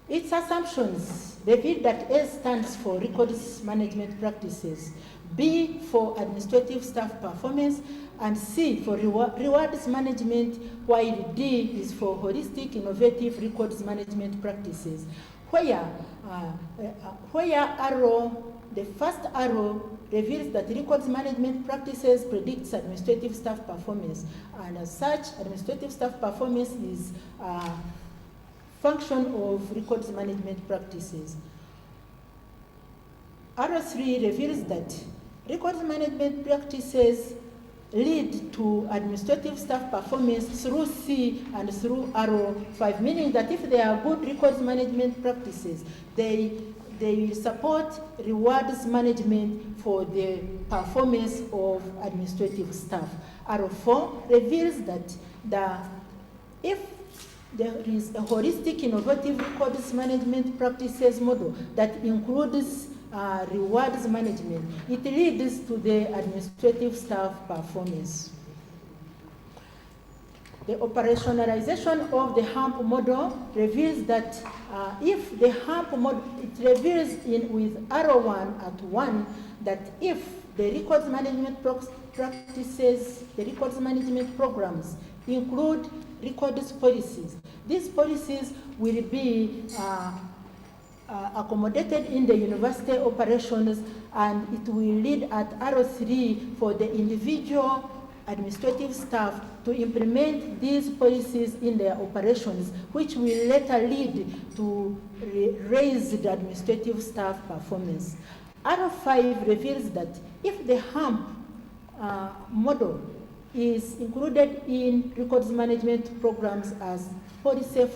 its assumptions reveal that A stands for records management practices, B for administrative staff performance, and C for rewards management, while D is for holistic innovative records management practices. Where the first arrow reveals that records management practices predicts administrative staff performance, and as such, administrative staff performance is a function of records management practices. Arrow 3 reveals that records management practices lead to administrative staff performance through C and through arrow 5, meaning that if they are good records management practices, they support rewards management for the performance of administrative staff. Arrow 4 reveals that if there is a holistic innovative records management practices model that includes rewards management, it leads to the administrative staff performance. The operationalization of the HAMP model reveals that if the HAMP model, it reveals with arrow 1 at 1 that if the records management practices, the records management programs include records policies, these policies will be accommodated in the university operations, and it will lead at arrow 3 for the individual administrative staff to implement these policies in their operations, which will later lead to raise the administrative staff performance. Arrow 5 reveals that if the HAMP model is included in records management programs as policy,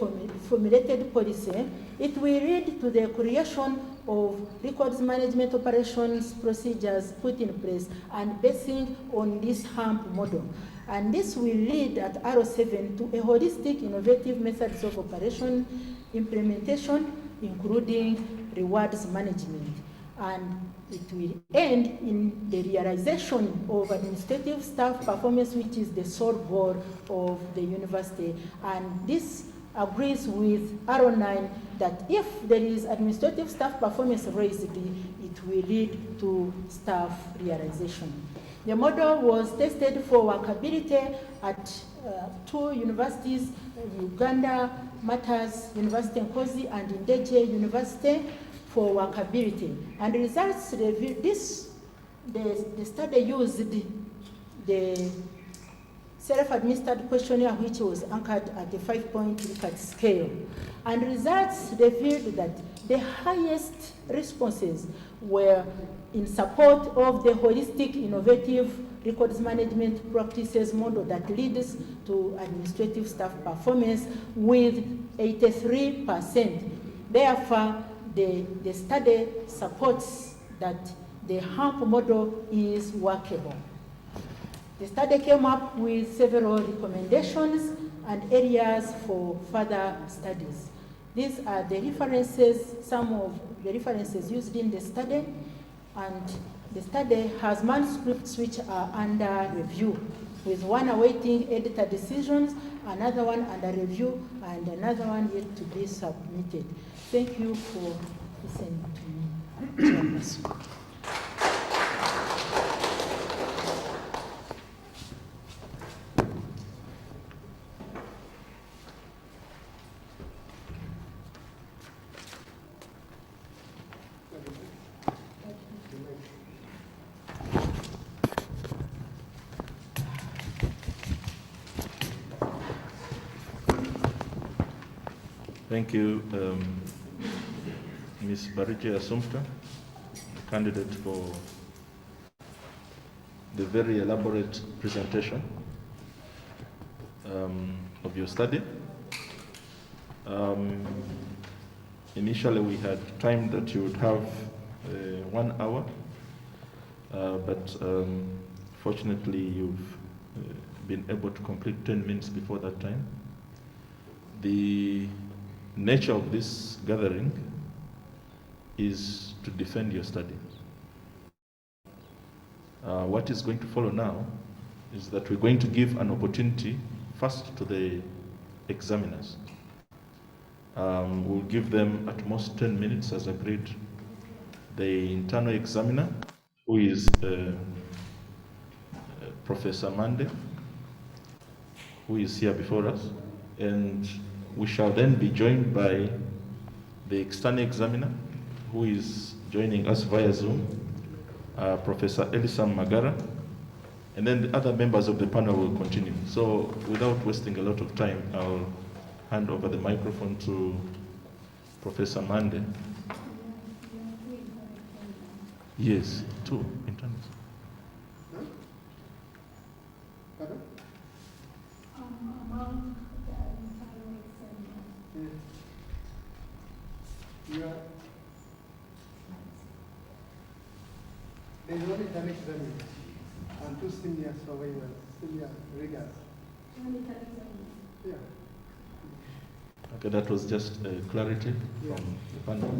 formulated policy, it will lead to the creation of records management operations procedures put in place and basing on this HAMP model. And this will lead at Arrow 7 to a holistic, innovative methods of operation implementation, including rewards management. And it will end in the realization of administrative staff performance, which is the sole goal of the university. And this agrees with Arrow 9 that if there is administrative staff performance raised, it will lead to staff realization. The model was tested for workability at 2 universities, Uganda, Matters University Nkozi, and Ndege University, for workability. And the results reveal this, the study used the self-administered questionnaire, which was anchored at the 5-point Likert scale. And results revealed that the highest responses were in support of the holistic, innovative records management practices model that leads to administrative staff performance with 83%. Therefore, the study supports that the HAMP model is workable. The study came up with several recommendations and areas for further studies. These are the references, some of the references used in the study, and the study has manuscripts which are under review, with one awaiting editor decisions, another one under review, and another one yet to be submitted. Thank you for listening to me, Chairperson. Thank you, Ms. Barigye Assumpta, candidate for the very elaborate presentation of your study. Initially, we had timed that you would have 1 hour, but fortunately, you've been able to complete 10 minutes before that time. The nature of this gathering is to defend your study. What is going to follow now is that we're going to give an opportunity first to the examiners. We'll give them at most 10 minutes as agreed. The internal examiner, who is Professor Mande, who is here before us, and we shall then be joined by the external examiner, who is joining us via Zoom, Professor Elisam Magara, and then the other members of the panel will continue. So without wasting a lot of time, I'll hand over the microphone to Professor Mande. Yes, 2 interns. Huh? Pardon? Among the internal examiners. Yeah. You are. There's one internal examiner and 2 senior surveyors, senior riggers. One internal examiner. Yeah. Okay, that was just clarity Yeah. from the panel.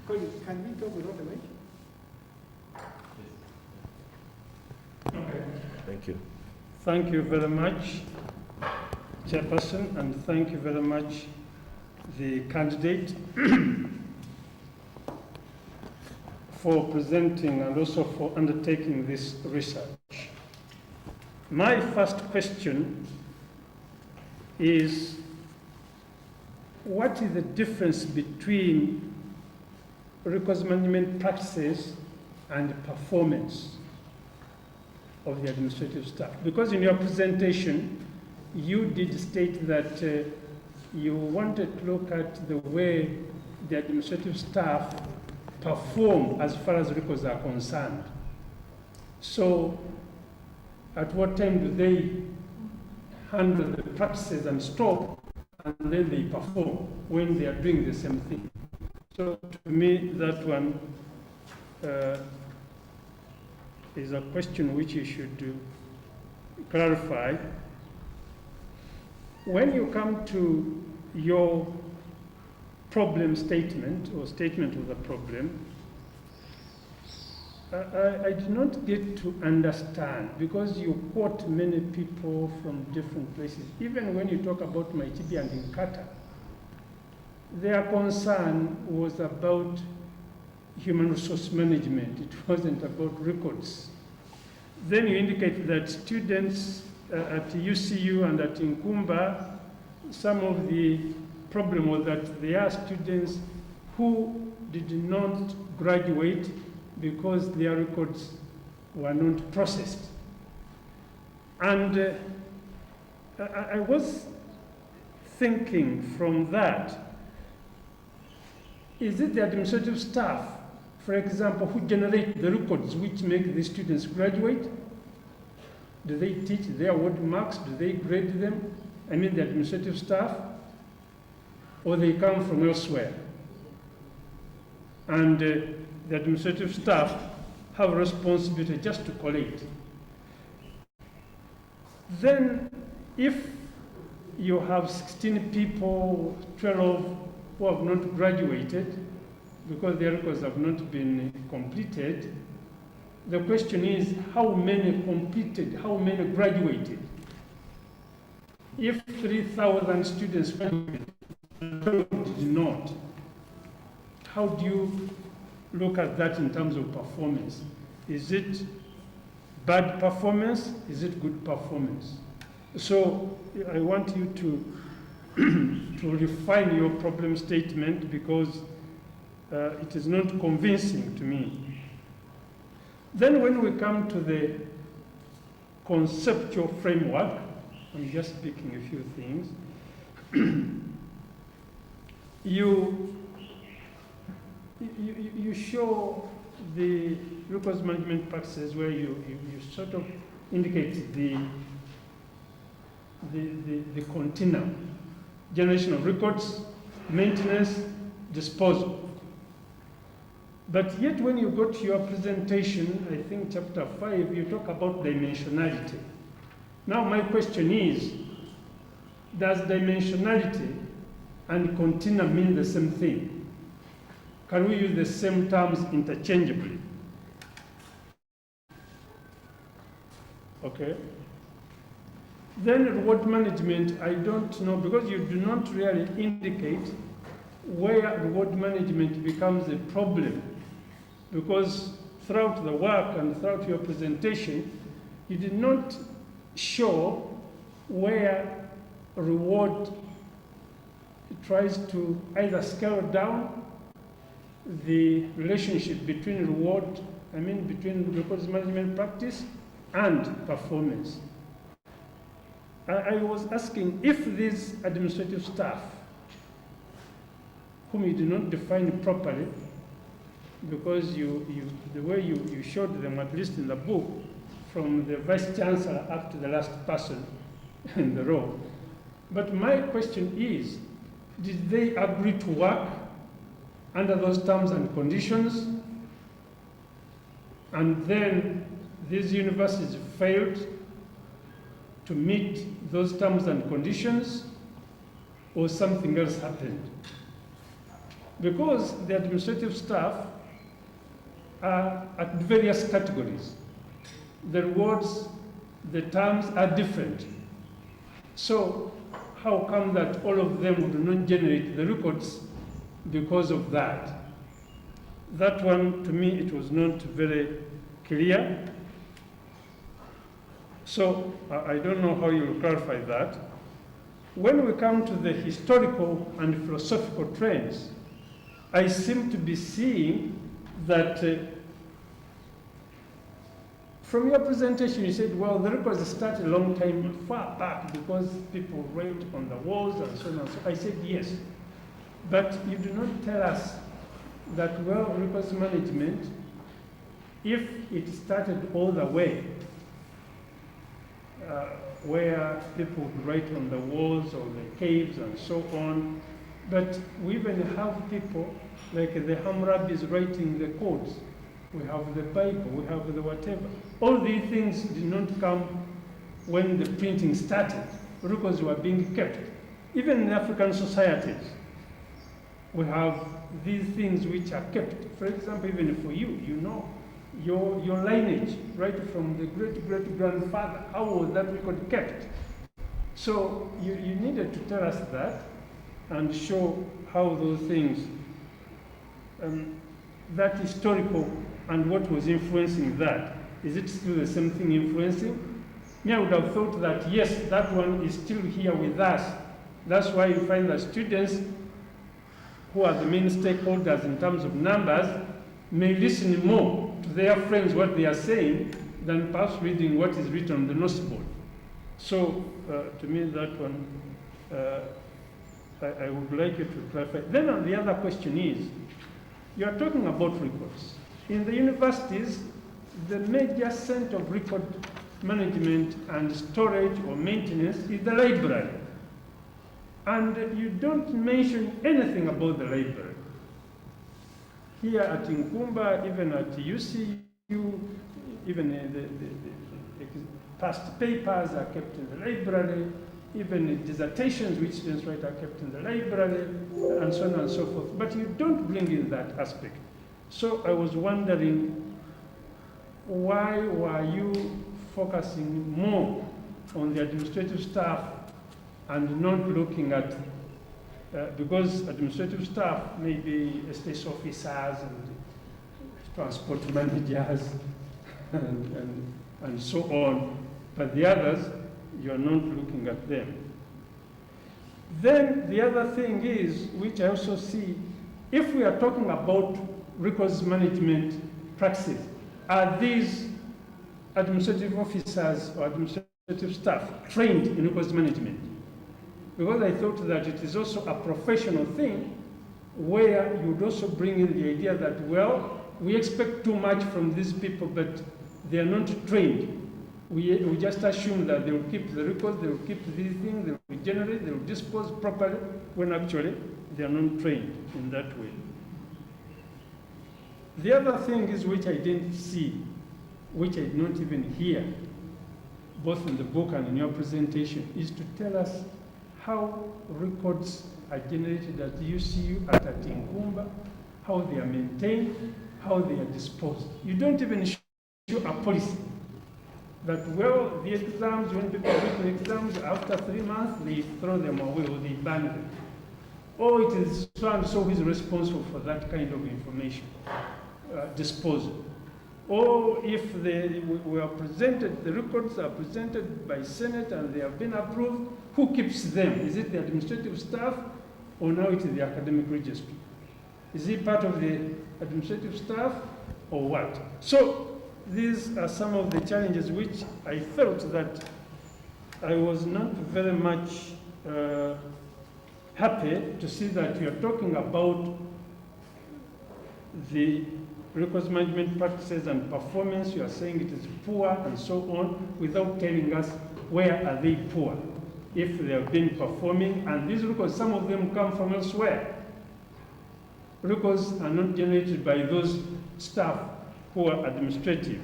Can we talk without the mic? Okay. Thank you. Thank you very much, Chairperson, and thank you very much, the candidate, for presenting and also for undertaking this research. My first question is, what is the difference between records management practices and performance of the administrative staff? Because in your presentation, you did state that you wanted to look at the way the administrative staff perform as far as records are concerned. So at what time do they handle the practices and stop, and then they perform when they are doing the same thing? So to me, that one is a question which you should clarify. When you come to your problem statement or statement of the problem, I did not get to understand, because you quote many people from different places. Even when you talk about Maitibi and Inkata, their concern was about human resource management. It wasn't about records. Then you indicate that students at UCU and at Nkumba, some of the problem was that there are students who did not graduate because their records were not processed. And I was thinking from that, is it the administrative staff, for example, who generate the records which make the students graduate? Do they teach their award marks? Do they grade them? I mean the administrative staff? Or they come from elsewhere? And the administrative staff have a responsibility just to collect. Then if you have 16 people, 12 who have not graduated because their records have not been completed, the question is how many completed, how many graduated? If 3,000 students graduated, did not, how do you look at that in terms of performance? Is it bad performance? Is it good performance? So I want you to refine your problem statement, because it is not convincing to me. Then when we come to the conceptual framework, I'm just picking a few things. You show the records management practices where you sort of indicate the continuum: generation of records, maintenance, disposal. But yet when you go to your presentation, I think chapter 5, you talk about dimensionality. Now my question is, does dimensionality and continuum mean the same thing? Can we use the same terms interchangeably? Okay. Then reward management, I don't know, because you do not really indicate where reward management becomes a problem. Because throughout the work and throughout your presentation, you did not show where reward tries to either scale down the relationship between between records management practice and performance. I was asking if these administrative staff, whom you do not define properly, because the way you showed them, at least in the book, from the vice chancellor up to the last person in the row. But my question is, did they agree to work under those terms and conditions? And then these universities failed to meet those terms and conditions, or something else happened? Because the administrative staff are at various categories. The rewards, the terms are different. So how come that all of them do not generate the records because of that? That one, to me, it was not very clear. So I don't know how you will clarify that. When we come to the historical and philosophical trends, I seem to be seeing that from your presentation, you said, well, the records started a long time far back because people wrote on the walls and so on and so on. I said, yes. But you do not tell us that, well, records management, if it started all the way, where people would write on the walls or the caves and so on, but we even have people like the Hammurabis writing the codes. We have the Bible, we have the whatever. All these things did not come when the printing started. Records were being kept. Even in African societies, we have these things which are kept. For example, even for you, you know, your lineage, right from the great-great-grandfather, how was that record kept? So you needed to tell us that and show how those things, that historical and what was influencing that. Is it still the same thing influencing? Me, I would have thought that, yes, that one is still here with us. That's why you find that students who are the main stakeholders in terms of numbers may listen more to their friends what they are saying than perhaps reading what is written on the notebook. So to me, that one, I would like you to clarify. Then the other question is, you are talking about records. In the universities, the major center of record management and storage or maintenance is the library. And you don't mention anything about the library. Here at Nkumba, even at UCU, even the past papers are kept in the library, even the dissertations which students write are kept in the library, and so on and so forth. But you don't bring in that aspect. So I was wondering, why were you focusing more on the administrative staff and not looking at, because administrative staff may be estate officers and transport managers and so on, but the others, you're not looking at them. Then the other thing is, which I also see, if we are talking about records management practices, are these administrative officers or administrative staff trained in records management? Because I thought that it is also a professional thing where you would also bring in the idea that, well, we expect too much from these people, but they are not trained. We just assume that they will keep the records, they will keep these things, they will regenerate, they will dispose properly, when actually they are not trained in that way. The other thing is, which I didn't see, which I did not even hear, both in the book and in your presentation, is to tell us how records are generated at UCU, at Nkumba, how they are maintained, how they are disposed. You don't even show a policy that, well, the exams, when people are written exams, after 3 months, they throw them away or they ban them. Or it is so and so who is responsible for that kind of information disposal. Or if they were presented, the records are presented by Senate and they have been approved, who keeps them? Is it the administrative staff or now it is the academic registry? Is it part of the administrative staff or what? So these are some of the challenges which I felt that I was not very much happy to see that you are talking about the records management practices and performance. You are saying it is poor and so on, without telling us where are they poor, if they have been performing. And these records, some of them come from elsewhere. Records are not generated by those staff who are administrative.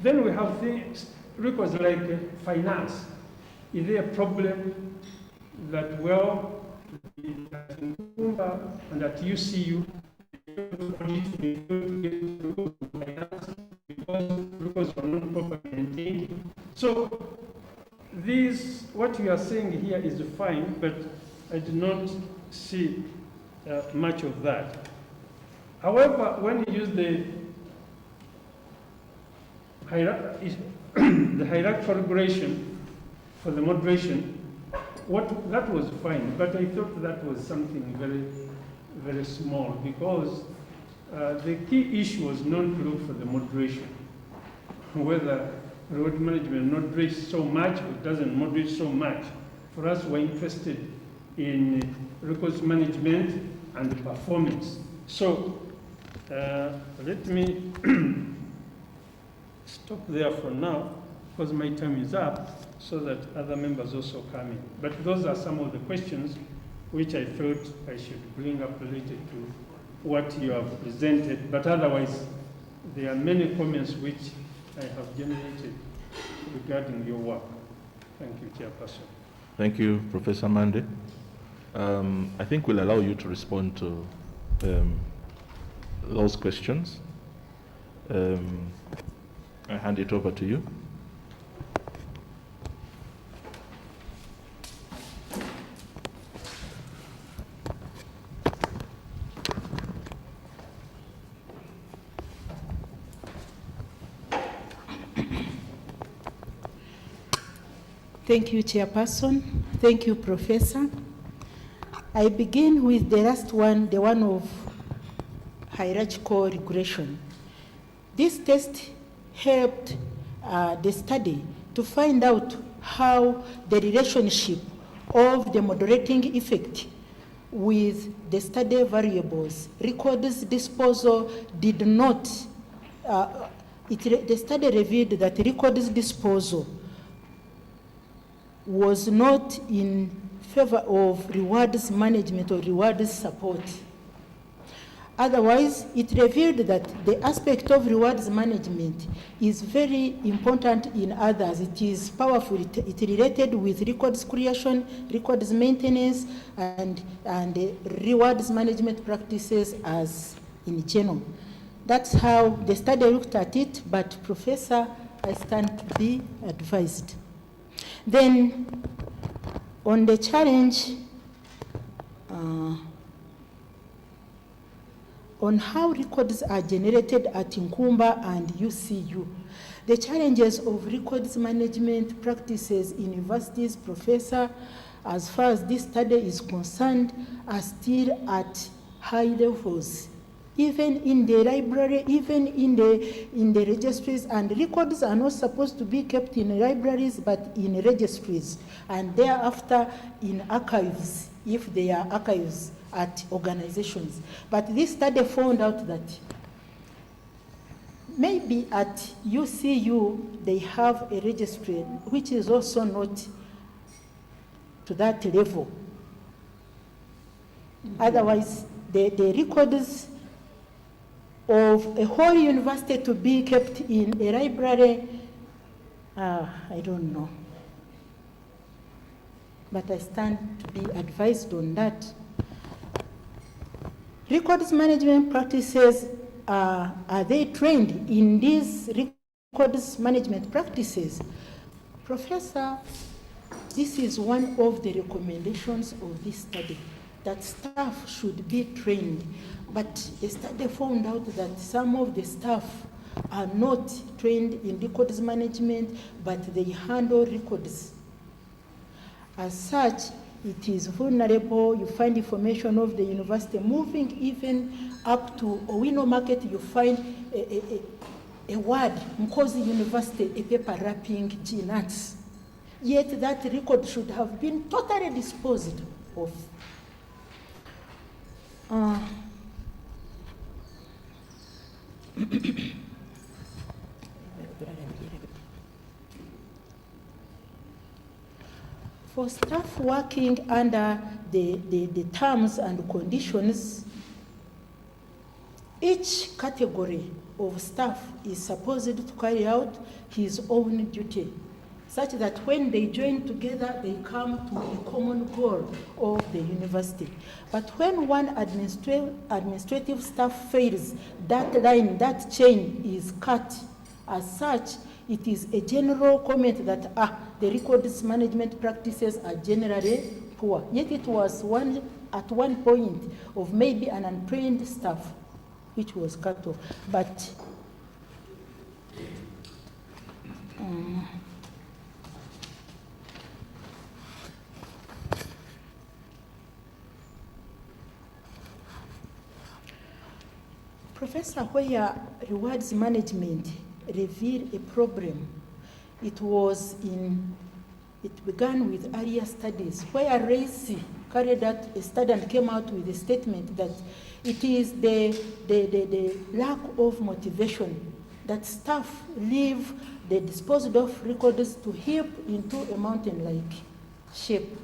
Then we have things, records like finance. Is there a problem that, well, at Nkumba and at UCU, because are not properly maintained? So these, what you are saying here is fine, but I do not see much of that. However, when you use the hierarchical regulation for the moderation, that was fine, but I thought that was something very, very small, because the key issue was not to look for the moderation, whether record management moderates so much or doesn't moderate so much. For us, we're interested in records management and performance. So Let me stop there for now, because my time is up, so that other members also come in. But those are some of the questions which I felt I should bring up related to what you have presented. But otherwise, there are many comments which I have generated regarding your work. Thank you, Chairperson. Thank you, Professor Mande. I think we'll allow you to respond to those questions. I hand it over to you. Thank you, Chairperson. Thank you, Professor. I begin with the last one, the one of hierarchical regression. This test helped the study to find out how the relationship of the moderating effect with the study variables, records disposal did not, the study revealed that records disposal was not in favor of rewards management or rewards support. Otherwise, it revealed that the aspect of rewards management is very important in others. It is powerful. It related with records creation, records maintenance, and rewards management practices as in general. That's how the study looked at it, but Professor, I stand to be advised. Then, on the challenge on how records are generated at Nkumba and UCU, the challenges of records management practices in universities, Professor, as far as this study is concerned, are still at high levels. Even in the library, even in the registries, and records are not supposed to be kept in libraries, but in registries, and thereafter in archives, if they are archives at organizations. But this study found out that maybe at UCU, they have a registry, which is also not to that level. Otherwise, the records of a whole university to be kept in a library, I don't know. But I stand to be advised on that. Records management practices, are they trained in these records management practices? Professor, this is one of the recommendations of this study, that staff should be trained. But the study found out that some of the staff are not trained in records management, but they handle records. As such, it is vulnerable. You find information of the university moving even up to Owino Market. You find a word, Mkozi University, a paper wrapping GNATs. Yet that record should have been totally disposed of. For staff working under the terms and conditions, each category of staff is supposed to carry out his own duty, such that when they join together, they come to a common goal of the university. But when one administrative staff fails, that line, that chain is cut. As such, it is a general comment that the records management practices are generally poor. Yet it was at one point of maybe an untrained staff which was cut off. But Professor, where rewards management revealed a problem, it began with earlier studies where race carried out a study and came out with a statement that it is the lack of motivation that staff leave the disposed of records to heap into a mountain-like shape.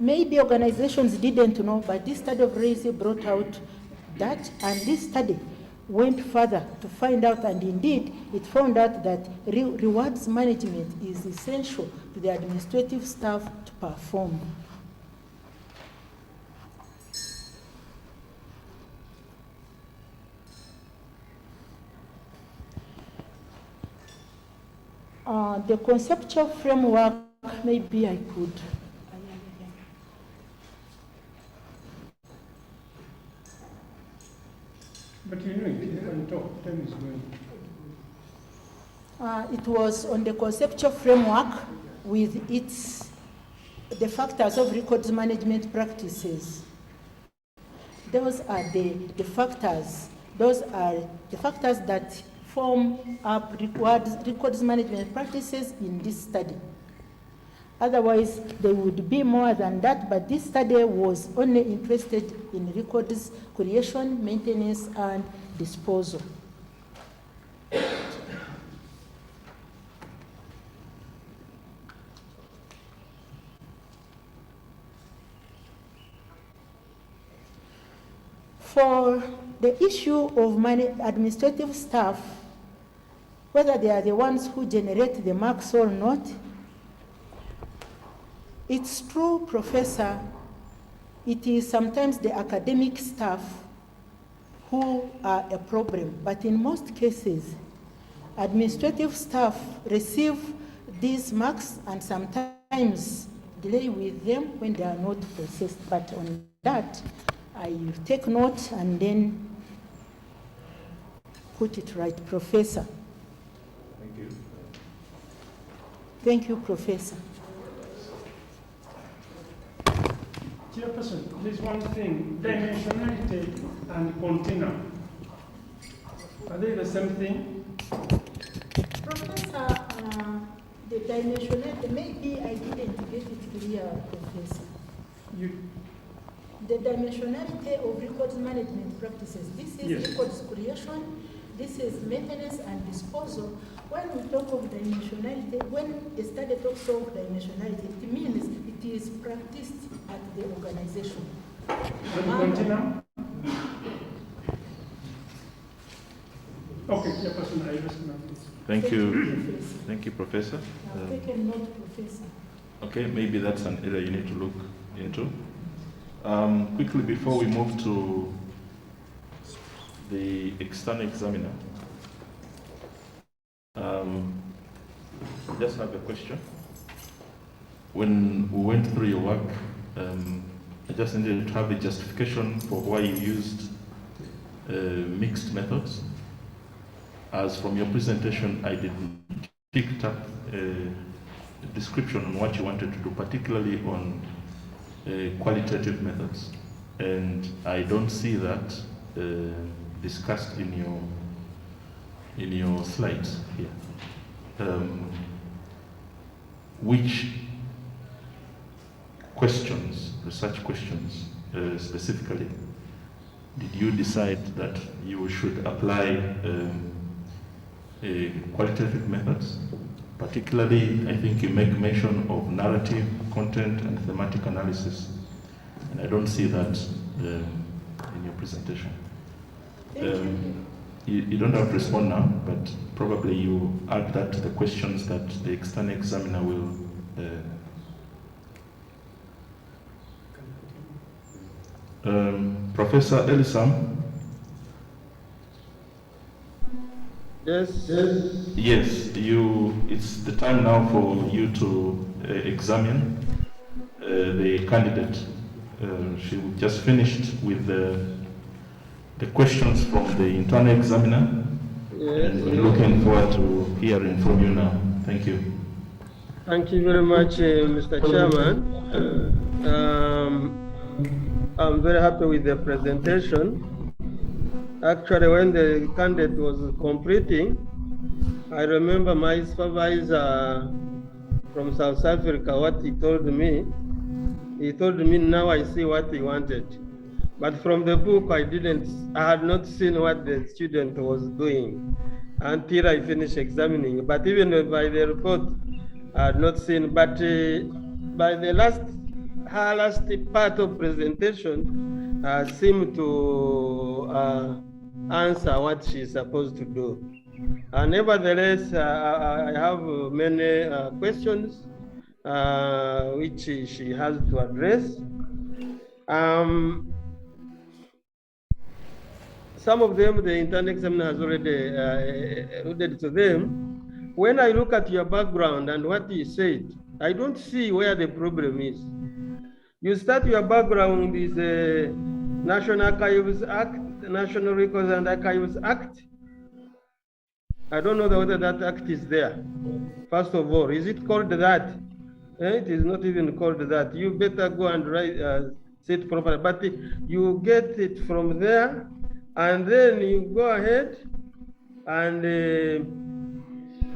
Maybe organizations didn't know, but this study of race brought out that, and this study went further to find out, and indeed it found out that rewards management is essential to the administrative staff to perform. The conceptual framework, maybe I could. But you can talk, time is going. It was on the conceptual framework with the factors of records management practices. Those are the factors. Those are the factors that form up records management practices in this study. Otherwise, there would be more than that, but this study was only interested in records creation, maintenance, and disposal. For the issue of administrative staff, whether they are the ones who generate the marks or not, it's true, Professor, it is sometimes the academic staff who are a problem, but in most cases, administrative staff receive these marks and sometimes delay with them when they are not processed. But on that, I take note and then put it right, Professor. Thank you. Thank you, Professor. Chairperson, there's one thing, dimensionality and container. Are they the same thing? Professor, the dimensionality, maybe I didn't get it clear, Professor. The dimensionality of records management practices. This is records creation, this is maintenance and disposal. When we talk of dimensionality, when a study talks of dimensionality, it means it is practiced at the organization. Continue. Okay, Chairperson, I understand. Thank you. Thank you, Professor. I've taken note, Professor. Okay, maybe that's an area you need to look into. Quickly, before we move to the external examiner, I just have a question. When we went through your work, I just needed to have a justification for why you used mixed methods. As from your presentation, I didn't pick up a description on what you wanted to do, particularly on qualitative methods. And I don't see that discussed in your slides here. Which questions, research questions specifically, did you decide that you should apply qualitative methods? Particularly, I think you make mention of narrative, content, and thematic analysis. And I don't see that in your presentation. You don't have to respond now, but probably you add that to the questions that the external examiner will Professor Elisam? Yes. Yes, it's the time now for you to examine the candidate. She just finished with the questions from the internal examiner. Yes. And we're looking forward to hearing from you now. Thank you. Thank you very much, Mr. Chairman. I'm very happy with the presentation. Actually, when the candidate was completing, I remember my supervisor from South Africa, what he told me, He told me, now I see what he wanted. But from the book, I had not seen what the student was doing until I finished examining. But even by the report, I had not seen. But by the her last part of presentation, seemed to answer what she's supposed to do. Nevertheless, I have many questions which she has to address. Some of them, the internal examiner has already alluded to them. When I look at your background and what you said, I don't see where the problem is. You start your background is the National Archives Act, the National Records and Archives Act. I don't know whether that act is there. First of all, is it called that? It is not even called that. You better go and write, say it properly. But you get it from there, and then you go ahead, and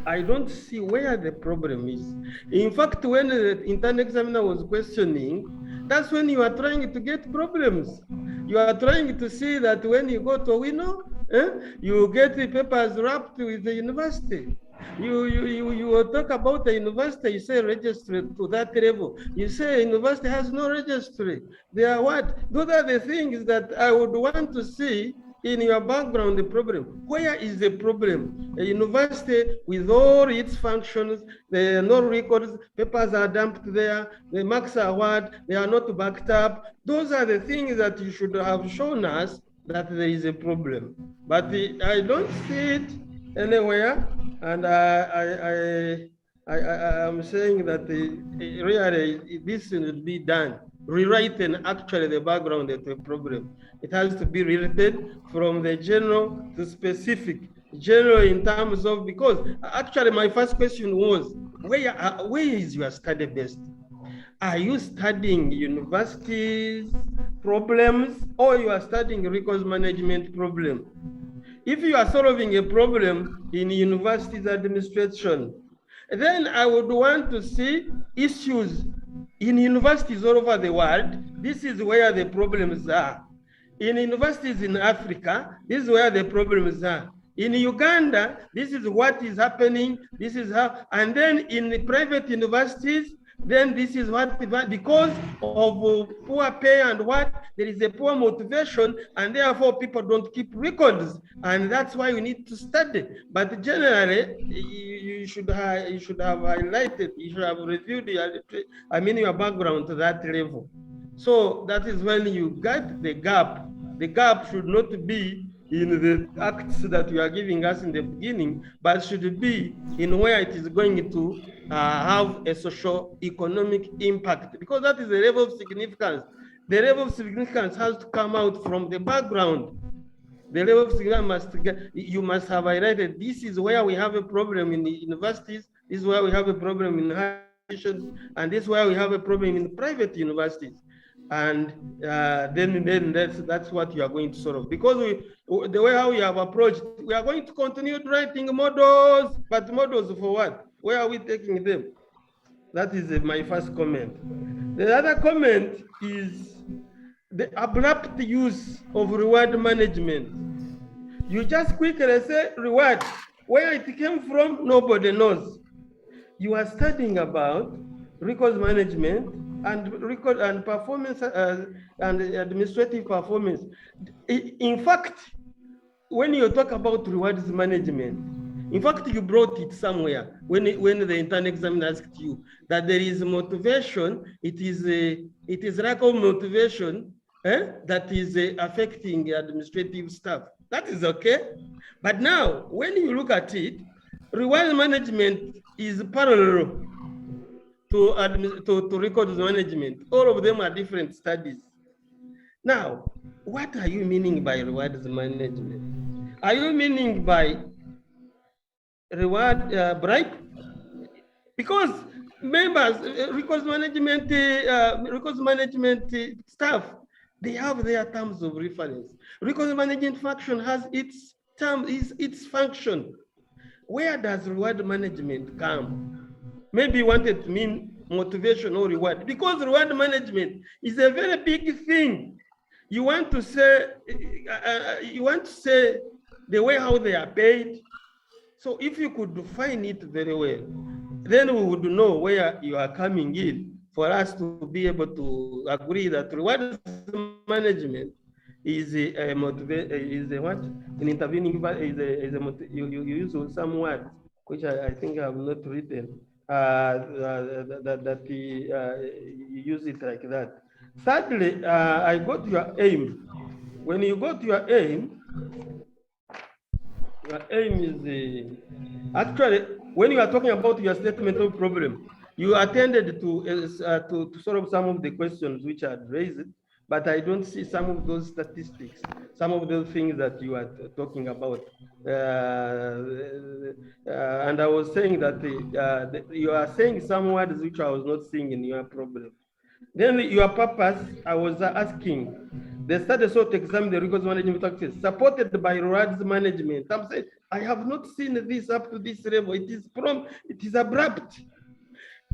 I don't see where the problem is. In fact, when the internal examiner was questioning, that's when you are trying to get problems. You are trying to see that when you go to Wino, you get the papers wrapped with the university. You will talk about the university, you say registry to that level. You say university has no registry. They are what? Those are the things that I would want to see in your background, the problem. Where is the problem? A university with all its functions, there are no records, papers are dumped there, the marks are what, they are not backed up. Those are the things that you should have shown us that there is a problem. But I don't see it anywhere, and I'm saying that really this should be done. Rewriting actually the background of the problem. It has to be related from the general to specific. General in terms of, because actually my first question was, where is your study based? Are you studying universities problems, or you are studying records management problem? If you are solving a problem in universities administration, then I would want to see issues in universities all over the world. This is where the problems are. In universities in Africa, this is where the problems are. In Uganda, this is what is happening, this is how, and then in the private universities, then this is what, because of poor pay and what, there is a poor motivation, and therefore people don't keep records, and that's why we need to study. But generally, you should have highlighted, you should have reviewed your background to that level. So that is when you get the gap. The gap should not be in the acts that you are giving us in the beginning, but should be in where it is going to have a social economic impact, because that is the level of significance. The level of significance has to come out from the background. The level of significance you must have highlighted, this is where we have a problem in the universities, this is where we have a problem in higher institutions, and this is where we have a problem in private universities. And then that's what you are going to solve. Because the way how we have approached, we are going to continue writing models, but models for what? Where are we taking them? That is my first comment. The other comment is the abrupt use of reward management. You just quickly say reward. Where it came from, nobody knows. You are studying about records management and record and performance and administrative performance. In fact, when you talk about rewards management, in fact, you brought it somewhere when the internal examiner asked you that there is motivation. It is lack of motivation that is affecting administrative staff. That is okay. But now, when you look at it, reward management is parallel to records management. All of them are different studies. Now, what are you meaning by rewards management? Are you meaning by reward bribe? Because members, records management staff, they have their terms of reference. Records management function has its term, its function. Where does reward management come? Maybe you wanted to mean motivation or reward, because reward management is a very big thing. You want to say the way how they are paid. So if you could define it very well, then we would know where you are coming in for us to be able to agree that reward management is a what? An intervening, you use some words which I think I have not written, you use it like that. Thirdly, I got your aim. When you got your aim is actually, when you are talking about your statement of problem, you attended to solve some of the questions which are raised, but I don't see some of those statistics, some of those things that you are talking about. And I was saying that you are saying some words which I was not seeing in your problem. Then your purpose, I was asking, the study sought to examine the rigorous management practices supported by rewards management. I'm saying, I have not seen this up to this level. It is abrupt.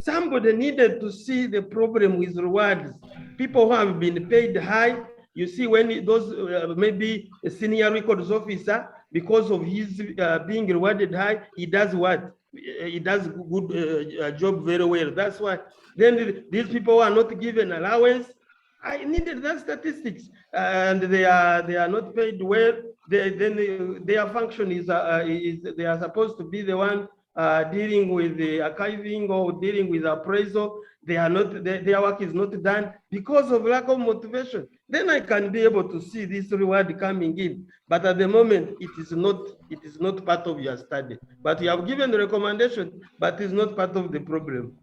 Somebody needed to see the problem with rewards. People who have been paid high, you see when those maybe a senior records officer, because of his being rewarded high, he does what? He does good job very well. That's why then these people are not given allowance. I needed that statistics, and they are not paid well. Their function is they are supposed to be the one dealing with the archiving or dealing with appraisal. They are not, their work is not done because of lack of motivation. Then I can be able to see this reward coming in. But at the moment, it is not part of your study. But you have given the recommendation, but it's not part of the problem.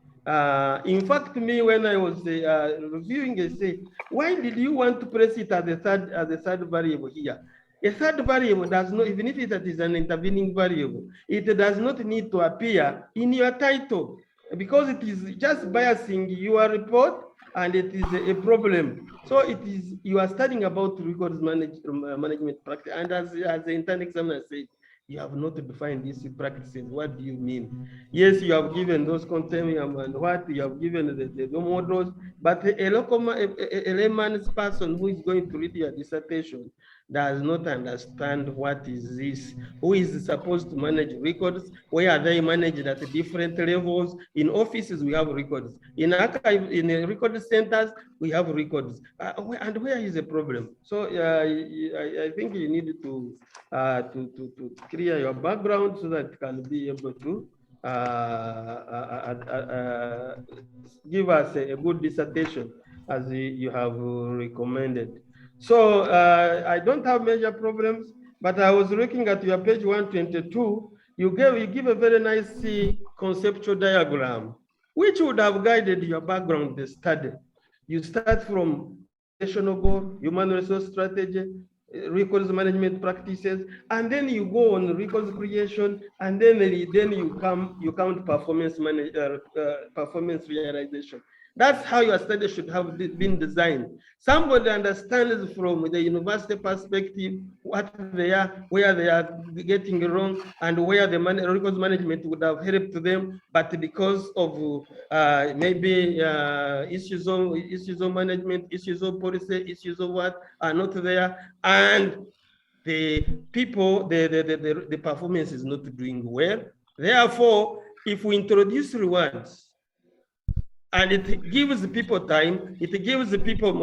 In fact, me, when I was reviewing, I say, why did you want to place it as the third variable here? A third variable does not, even if it is an intervening variable, it does not need to appear in your title because it is just biasing your report and it is a problem. So it is, you are studying about records management practice, and as the intern examiner said, you have not defined these practices. What do you mean? Yes, you have given those content and what you have given the models, but a layman's person who is going to read your dissertation does not understand what is this, who is supposed to manage records, where are they managed at different levels. In offices, we have records. In archive, in record centers, we have records. And where is the problem? So I think you need to clear your background so that you can be able to give us a good dissertation as you have recommended. So I don't have major problems, but I was looking at your page 122. You give a very nice conceptual diagram, which would have guided your background the study. You start from national goal, human resource strategy, records management practices, and then you go on records creation, and then you count performance realization. That's how your study should have been designed. Somebody understands from the university perspective what they are, where they are getting wrong, and where the records management would have helped them, but because of maybe issues of management, issues of policy, issues of what are not there, and the people, the performance is not doing well. Therefore, if we introduce rewards, and it gives the people time, it gives the people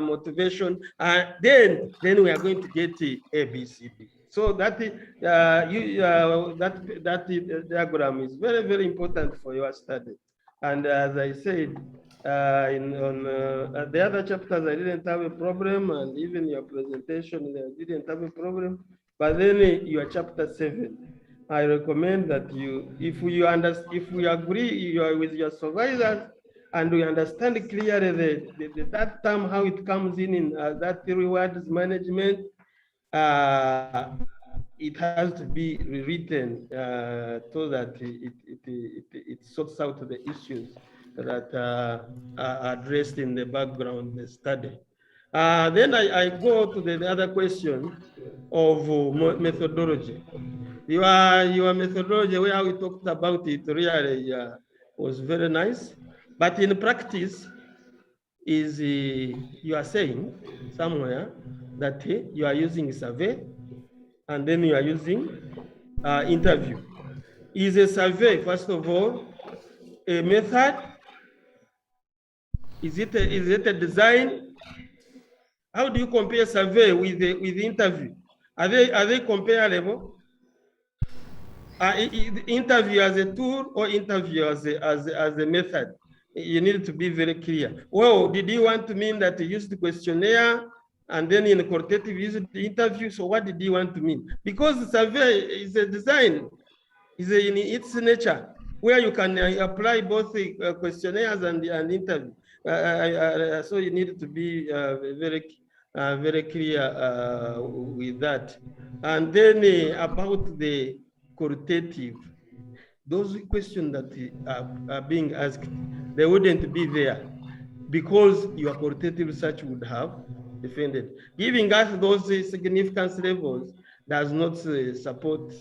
motivation, then we are going to get A, B, C, D. So that diagram is very, very important for your study. And as I said, on the other chapters, I didn't have a problem, and even your presentation, I didn't have a problem. But then your chapter 7, I recommend that if we agree with your supervisors, and we understand clearly that term, how it comes in that rewards management, it has to be rewritten so that it sorts out the issues that are addressed in the background study. Then I go to the other question of methodology. Your methodology, where we talked about it, really was very nice. But in practice, is you are saying somewhere that you are using survey and then you are using interview. Is a survey, first of all, a method? Is it a design? How do you compare survey with interview? Are they comparable? Interview as a tool or interview as a method? You need to be very clear. Well, did you want to mean that you used the questionnaire and then in qualitative you used the interview? So what did you want to mean? Because the survey is a design, is in its nature, where you can apply both the questionnaires and interview. So you need to be very clear with that. And then about the qualitative, those questions that are being asked, they wouldn't be there because your qualitative research would have defended. Giving us those significance levels does not support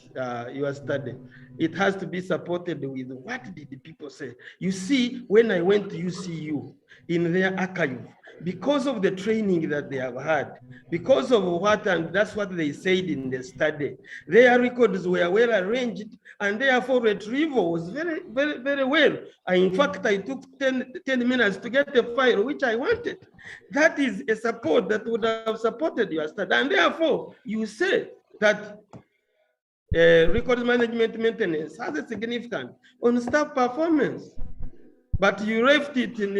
your study. It has to be supported with what did the people say. You see, when I went to UCU in their archive, because of the training that they have had, because of what, and that's what they said in the study, their records were well arranged, and therefore retrieval was very well. In fact, I took 10 minutes to get the file which I wanted. That is a support that would have supported your study, and therefore you say that record management maintenance has a significance on staff performance. But you left it in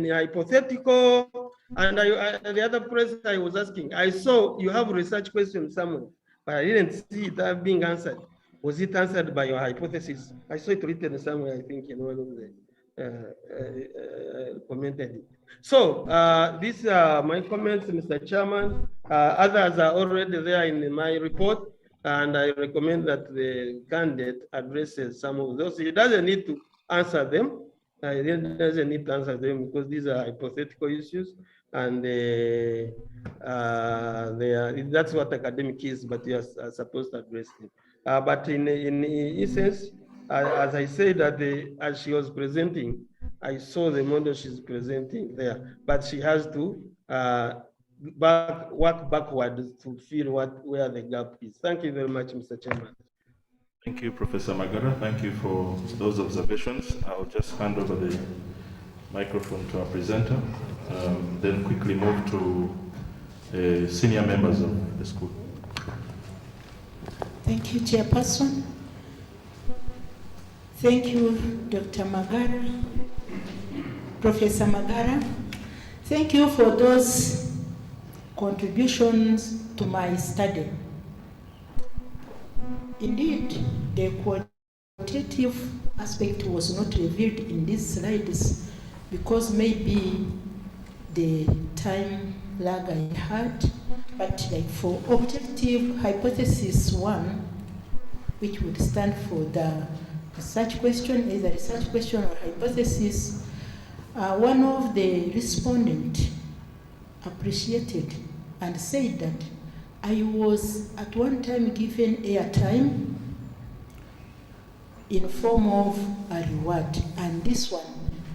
hypothetical, and the other place I was asking, I saw you have research questions somewhere, but I didn't see it being answered. Was it answered by your hypothesis? I saw it written somewhere, I think, in one of the commented it. So these are my comments, Mr. Chairman. Others are already there in my report, and I recommend that the candidate addresses some of those. He doesn't need to answer them. He doesn't need to answer them because these are hypothetical issues, and that's what academic is, but you are supposed to address them. But in essence, as I said, as she was presenting, I saw the model she's presenting there, but she has to work backwards to feel where the gap is. Thank you very much, Mr. Chairman. Thank you, Professor Magara. Thank you for those observations. I'll just hand over the microphone to our presenter, then quickly move to senior members of the school. Thank you, Chairperson. Thank you, Dr. Magara, Professor Magara. Thank you for those contributions to my study. Indeed, the qualitative aspect was not revealed in these slides because maybe the time lag I had, but like for objective hypothesis 1, which would stand for the research question, either research question or hypothesis, one of the respondents appreciated and said that I was at one time given airtime in form of a reward, and this one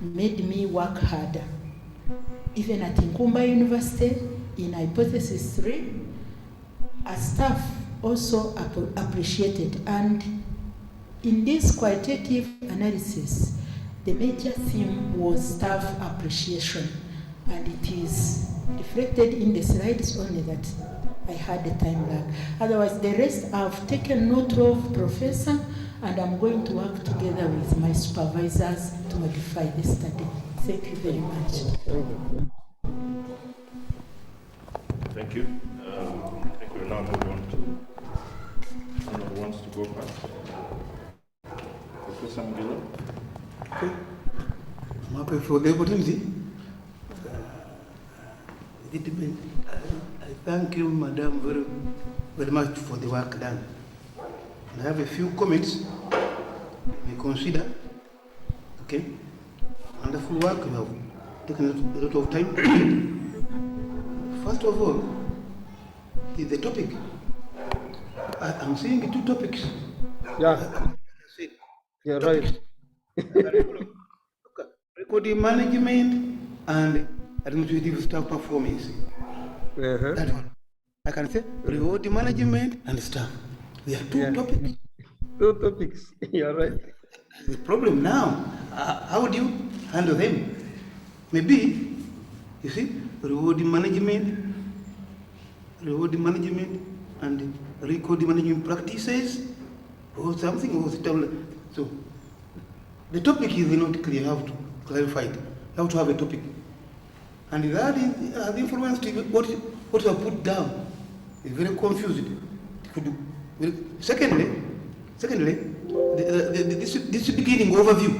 made me work harder. Even at Nkumba University, in hypothesis 3, a staff also appreciated. And in this qualitative analysis, the major theme was staff appreciation, and it is reflected in the slides only that I had the time lag. Otherwise, the rest I've taken note of, Professor, and I'm going to work together with my supervisors to modify the study. Thank you very much. Thank you. I think we'll now move on to someone who wants to go first. Professor Mugilo. Okay. I'm happy for the opportunity. I thank you, Madam, very much for the work done. And I have a few comments you may consider. Okay. Wonderful work. You have taken a lot of time. First of all, is the topic. I'm seeing 2 topics. Yeah. You're right. record management and administrative staff performance. That one. I can say reward management and staff. There are two topics. Two topics. You're right. The problem now, how do you handle them? Maybe, you see, reward management and record management practices or something or so the topic is not clear. You have to clarify it. You have to have a topic. And that is the influence to what you have put down is very confused. Secondly, this beginning overview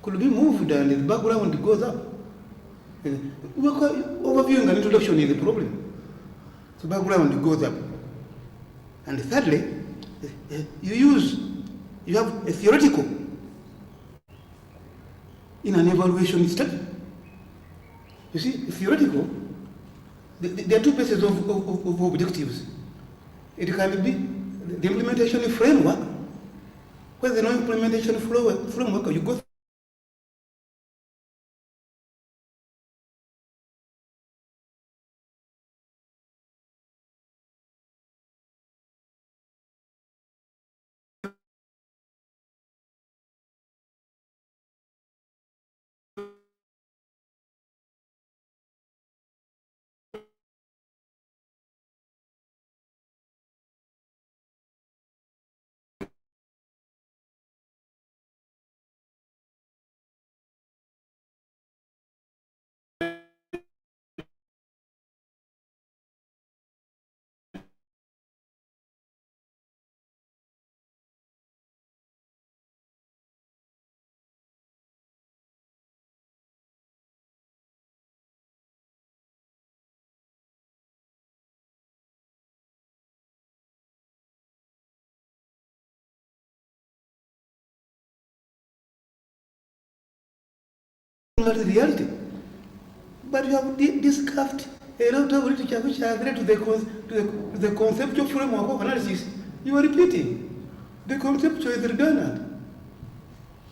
could be moved and the background goes up. Overviewing and introduction is the problem. So background goes up. And thirdly, you have a theoretical in an evaluation study. You see, theoretical, there are two bases of objectives. It can be the implementation framework, where there's no implementation framework, you go the reality. But you have discussed a lot of literature which has led to the conceptual framework of analysis. You are repeating. The conceptual is redundant.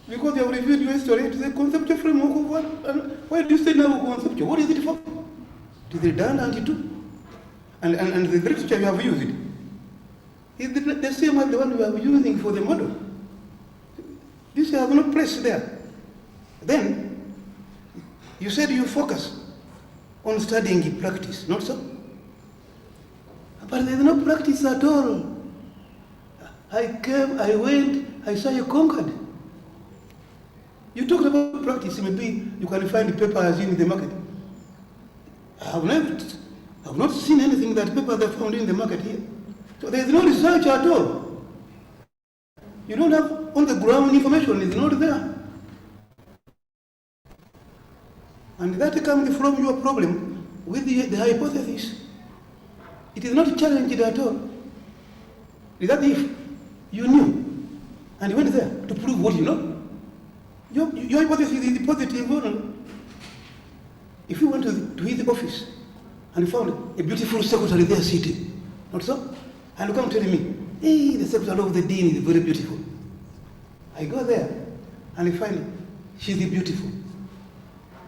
Because you have reviewed your history to the conceptual framework of what? Why do you say now conceptual? What is it for? It is redundant too. And the literature you have used is the same as the one we are using for the model. This has no place there. Then, you said you focus on studying practice, not so? But there's no practice at all. I came, I went, I saw you conquered. You talked about practice, maybe you can find papers in the market. I have not seen anything that papers are found in the market here. So there's no research at all. You don't have on the ground information, it's not there. And that comes from your problem with the hypothesis. It is not challenged at all. Is that if you knew and you went there to prove what you know? Your hypothesis is positive or not? If you went to his office and found a beautiful secretary there sitting, not so? And you come telling me, hey, the secretary of the dean is very beautiful. I go there and I find she's beautiful.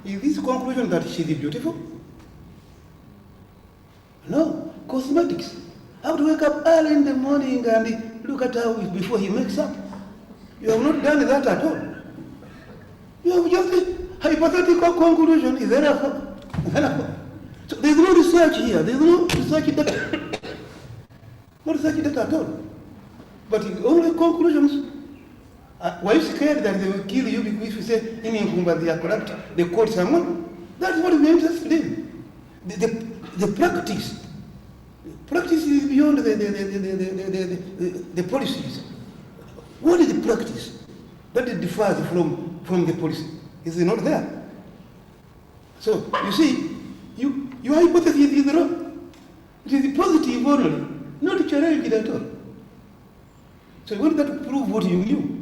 Is this conclusion that she's beautiful? No, cosmetics. I have to wake up early in the morning and look at her before he makes up. You have not done that at all. You have just a hypothetical conclusion. Is enough. So there's no research here. There's no research data. No research data at all. But only conclusions. Why are you scared that they will kill you because if you say in Nkumba they are corrupt, they call someone? That's what we're interested in. The practice. Practice is beyond the policies. What is the practice that it differs from the policy? Is it not there? So you see, your hypothesis is wrong. It is positive only, not challenged at all. So you want that to prove what you knew.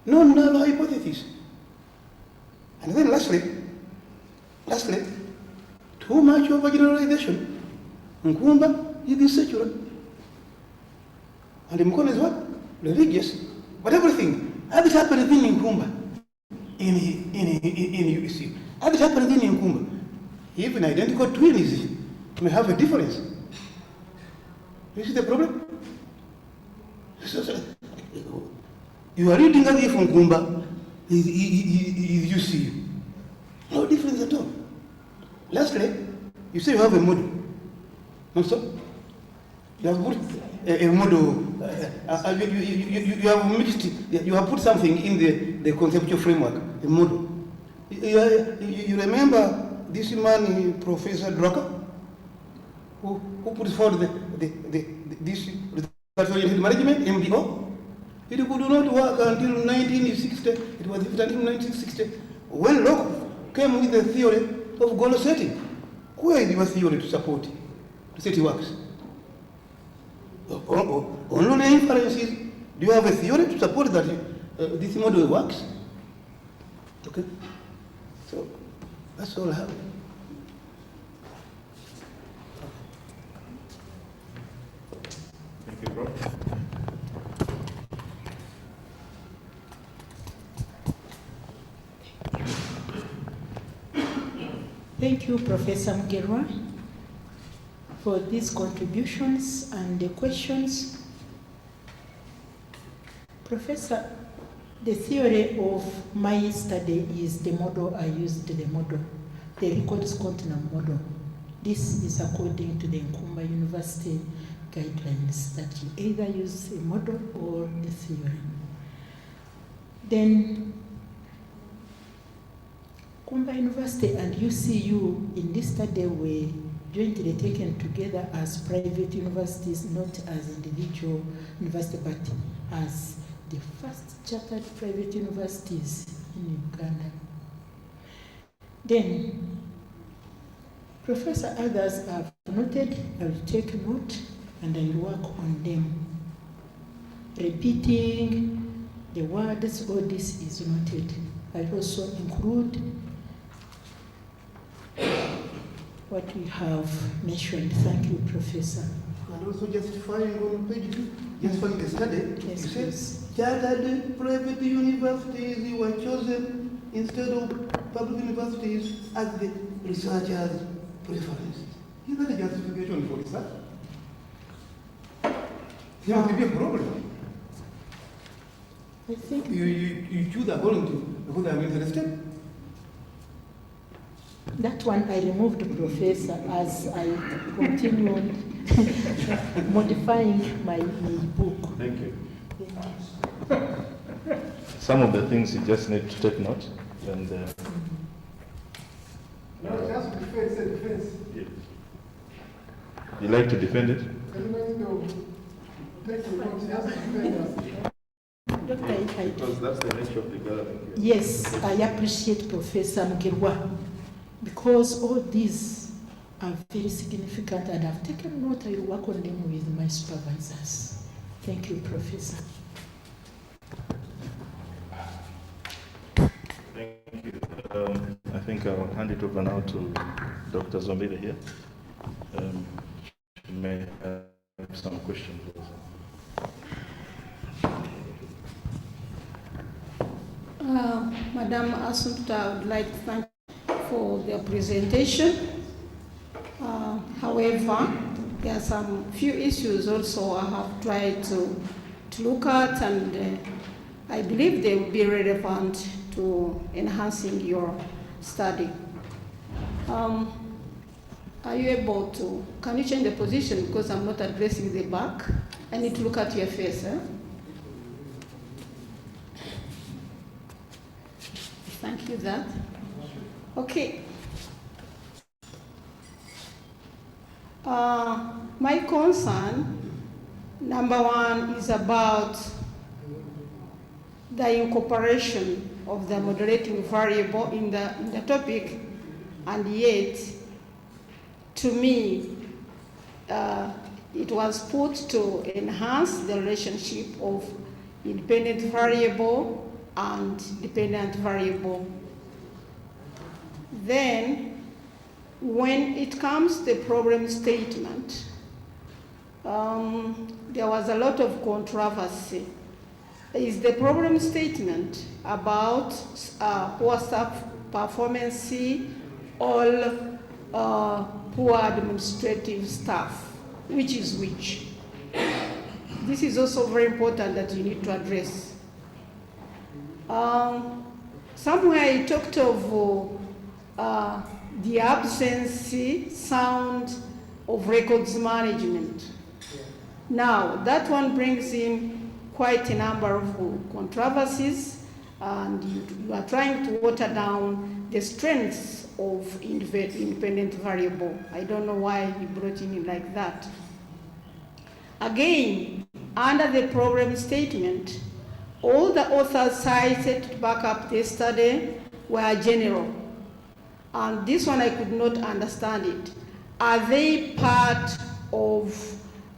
No null hypothesis. And then lastly, too much overgeneralization. Nkumba is secular. And Mkono is what? Religious. But everything. How this happens in Nkumba? in UC. And it happens in Nkumba. Even identical twins may have a difference. You see the problem? You are reading as if Nkumba is UC. No difference at all. Lastly, you say you have a model. Also, you have put a model, you have mixed, you have put something in the conceptual framework, a model. You remember this man, Professor Drucker, who put forward this result-oriented management, MBO? It could not work until 1960. It was until 1960 when Locke came with the theory of goal setting. Where is your theory to support to say it works? Only inferences. Do you have a theory to support that this model works? Okay. So that's all I have. Thank you, Prof. Thank you, Professor Mugerwa, for these contributions and the questions. Professor, the theory of my study is the model I used, the records continent model. This is according to the Nkumba University guidelines that you either use a model or the theory. Then Nkumba University and UCU in this study were jointly taken together as private universities, not as individual universities, but as the first chartered private universities in Uganda. Then, Professor, others have noted, I will take note and I will work on them. Repeating the words, all this is noted. I also include what we have mentioned. Thank you, Professor. And also justifying on page 2, justifying the study, Yes, you please. said chartered private universities were chosen instead of public universities as the researchers' preference. Is that a justification for research? There must be a problem. I think You choose according to who I'm interested. that one I removed, Professor, as I continued modifying my book. Thank you. Thank you. Some of the things you just need to take note. And No, just defense. yeah. You like to defend it? Doctor, Because that's the nature of the gathering. yes, I appreciate Professor Mugerwa because all these are very significant and I've taken note. I will work on them with my supervisors. Thank you, Professor. Thank you. I think I'll hand it over now to Dr. Zombile here. She may have some questions also. Madam Assumpta, I would like to thank you for the presentation. However, there are some few issues also I have tried to look at, and I believe they will be relevant to enhancing your study. Are you able to, can you change the position because I'm not addressing the back? I need to look at your face. Thank you, that. Okay. My concern, number one, is about the incorporation of the moderating variable in the topic, and yet, to me, it was put to enhance the relationship of independent variable and dependent variable. Then, when it comes to the problem statement, there was a lot of controversy is the problem statement about poor staff performance or poor administrative staff? Which is which? This is also very important that you need to address. Somewhere I talked of the absence sound of records management. Now, that one brings in quite a number of controversies, and you are trying to water down the strengths of independent variable. I don't know why you brought in like that. Again, under the problem statement, all the authors cited to back up this study were general. And this one I could not understand it. Are they part of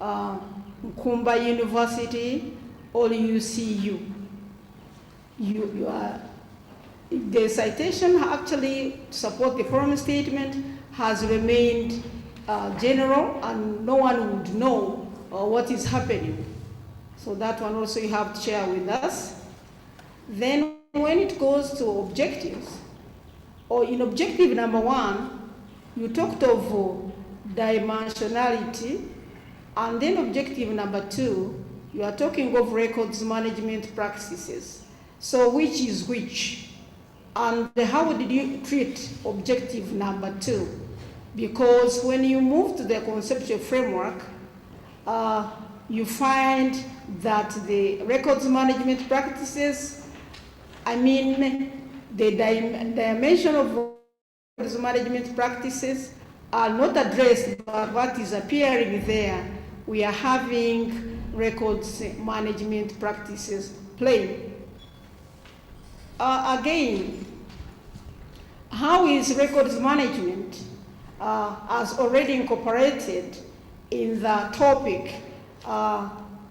Nkumba University or UCU? You are, if the citation actually support the problem statement has remained general and no one would know what is happening. So that one also you have to share with us. Then when it goes to objectives, or in objective number 1, you talked of dimensionality, and then objective number 2, you are talking of records management practices. So which is which? And how did you treat objective number 2? Because when you move to the conceptual framework, you find that the records management practices, I mean, the dimension of records management practices are not addressed by what is appearing there. We are having records management practices plain. Again, how is records management as already incorporated in the topic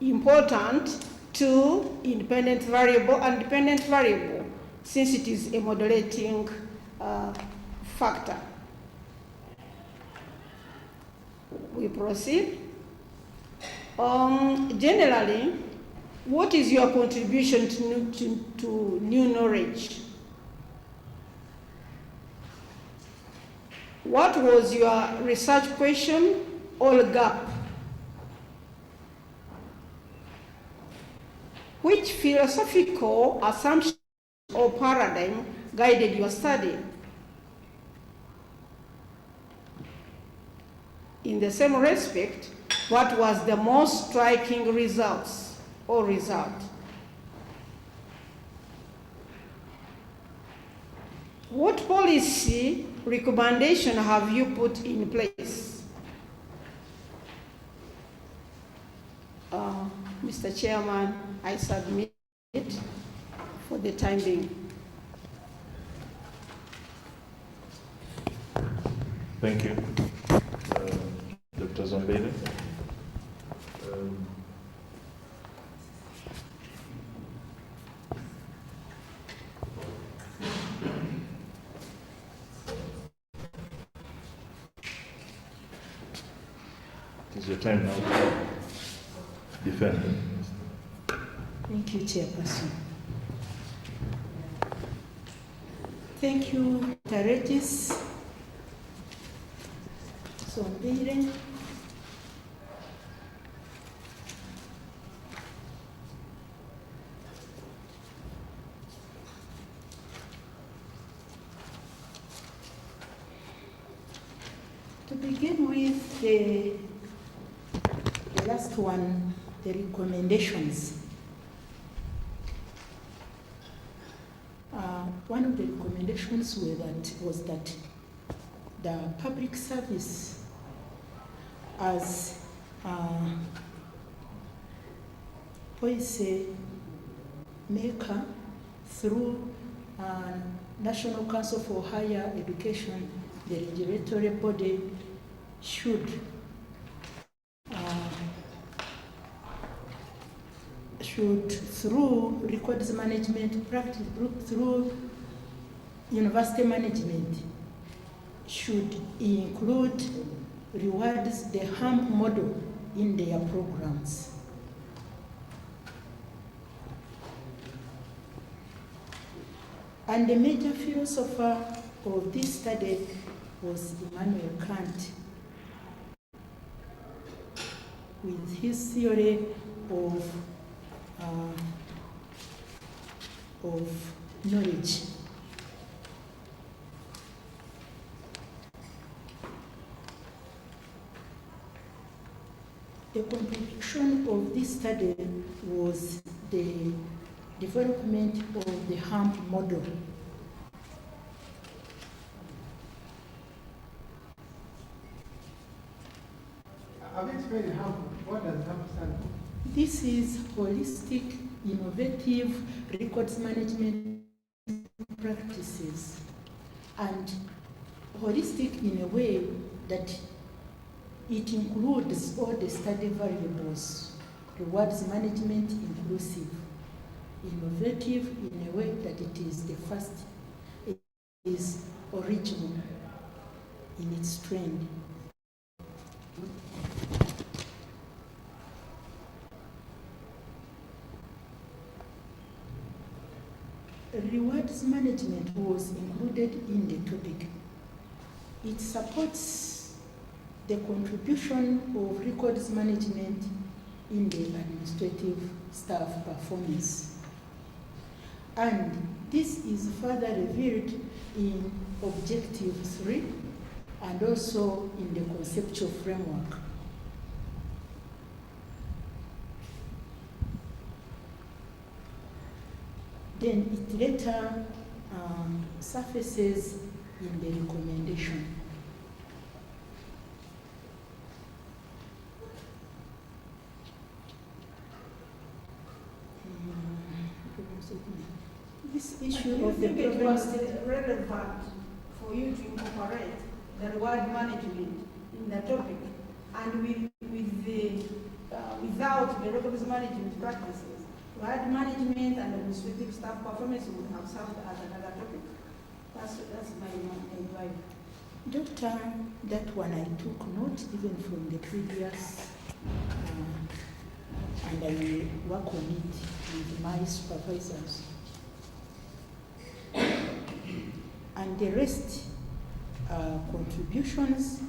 important to independent variable and dependent variable, since it is a modulating factor? We proceed. Generally, what is your contribution to new knowledge? What was your research question or gap? Which philosophical assumption or paradigm guided your study? In the same respect, what was the most striking results or result? What policy recommendation have you put in place? Mr. Chairman, I submit it for the time being. Thank you, Dr. Zombele. It is your time now to defend. Thank you, Chairperson. Thank you, Regis Zombele. To begin with, the last one, the recommendations. One of the recommendations was that the public service as policy maker through National Council for Higher Education, the regulatory body should through records management practice, through university management, should include rewards the HAMP model in their programs. And the major philosopher of this study was Immanuel Kant, with his theory of knowledge. The contribution of this study was the development of the hump model. Have you explained hump? What does hump stand for? This is holistic, innovative records management practices, and holistic in a way that it includes all the study variables, rewards management inclusive, innovative in a way that it is the first, it is original in its trend. Rewards management was included in the topic. It supports the contribution of records management in the administrative staff performance. And this is further revealed in Objective 3 and also in the conceptual framework. Then it later surfaces in the recommendation. This issue of the it was relevant for you to incorporate the reward management in the topic, and without the records management practices, reward management and administrative staff performance would have served as another topic. That's my advice. Doctor, that one I took note even from the previous, and I will work on it with my supervisors. And the rest are contributions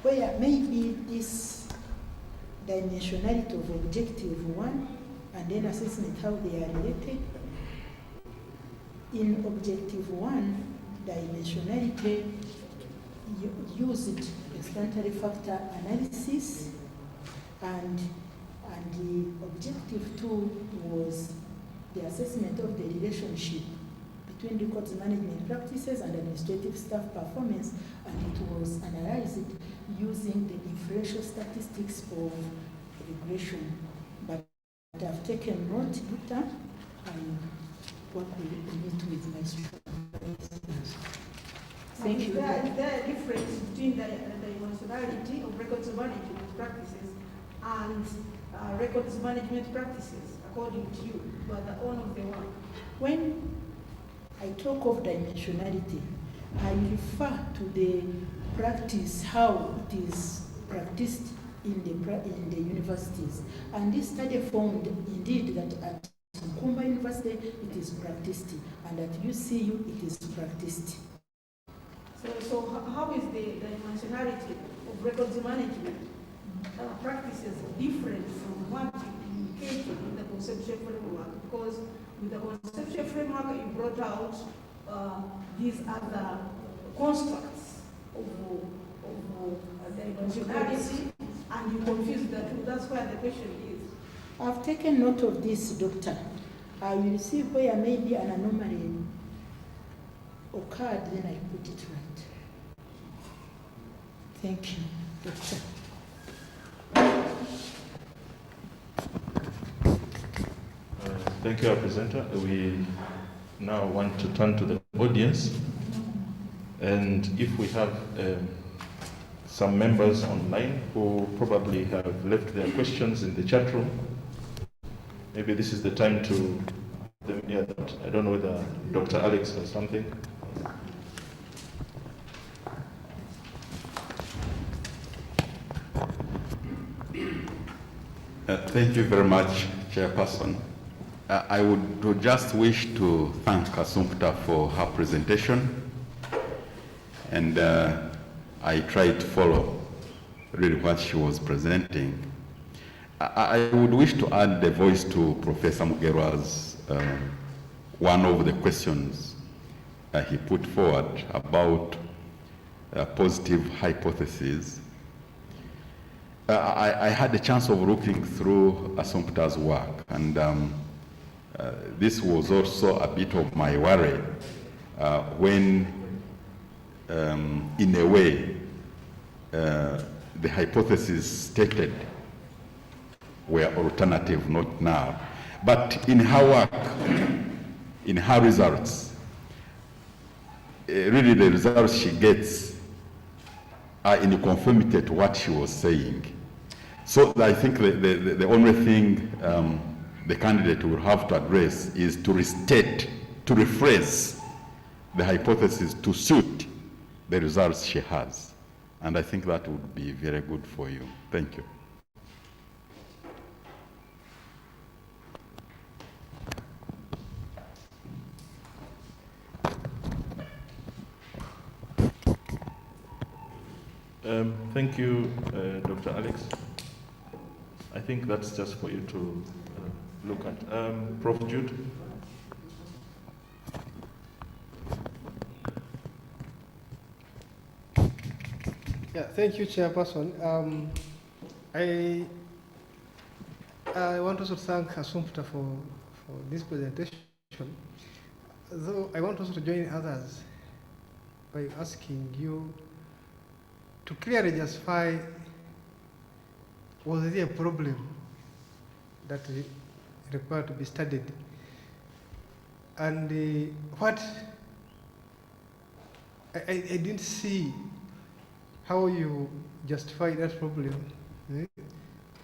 where maybe this dimensionality of Objective 1 and then assessment how they are related. In Objective 1, dimensionality used explanatory factor analysis, and the Objective 2 was the assessment of the relationship between records management practices and administrative staff performance, and it was analyzed using the differential statistics of regression. But I've taken note, Doctor, and work with my supervisors. Thank you. There are difference between the dimensionality of records management practices and records management practices, according to you, but the one of the one. When I talk of dimensionality, I refer to the practice, how it is practiced in the universities. And this study found indeed that at Kumba University it is practiced, and at UCU it is practiced. So how is the dimensionality of records management practices different from what you indicated in the conceptual framework? Because with the conceptual framework, you brought out these other constructs of dimensionality, and you confused the two. That's why the question is. I've taken note of this, Doctor. I will see where maybe an anomaly occurred, then I put it right. Thank you, Doctor. Thank you, our presenter. We now want to turn to the audience. And if we have some members online who probably have left their questions in the chat room, maybe this is the time to, I don't know whether Dr. Alex has something. Thank you very much, Chairperson. I would just wish to thank Assumpta for her presentation, and I tried to follow really what she was presenting. I would wish to add the voice to Professor Mugerwa's one of the questions he put forward about positive hypotheses. I had the chance of looking through Assumpta's work, and this was also a bit of my worry when, in a way, the hypotheses stated were alternative, not null. But in her work, in her results, really the results she gets are in conformity to what she was saying. So I think the only thing the candidate will have to address is to restate, to rephrase the hypothesis to suit the results she has. And I think that would be very good for you. Thank you. Thank you, Dr. Alex. I think that's just for you to look at. Prof. Jude? Yeah, thank you, Chairperson. I want also to thank Assumpta for this presentation. Though I want also to join others by asking you to clearly justify, was there a problem that required to be studied? And what, I didn't see how you justify that problem.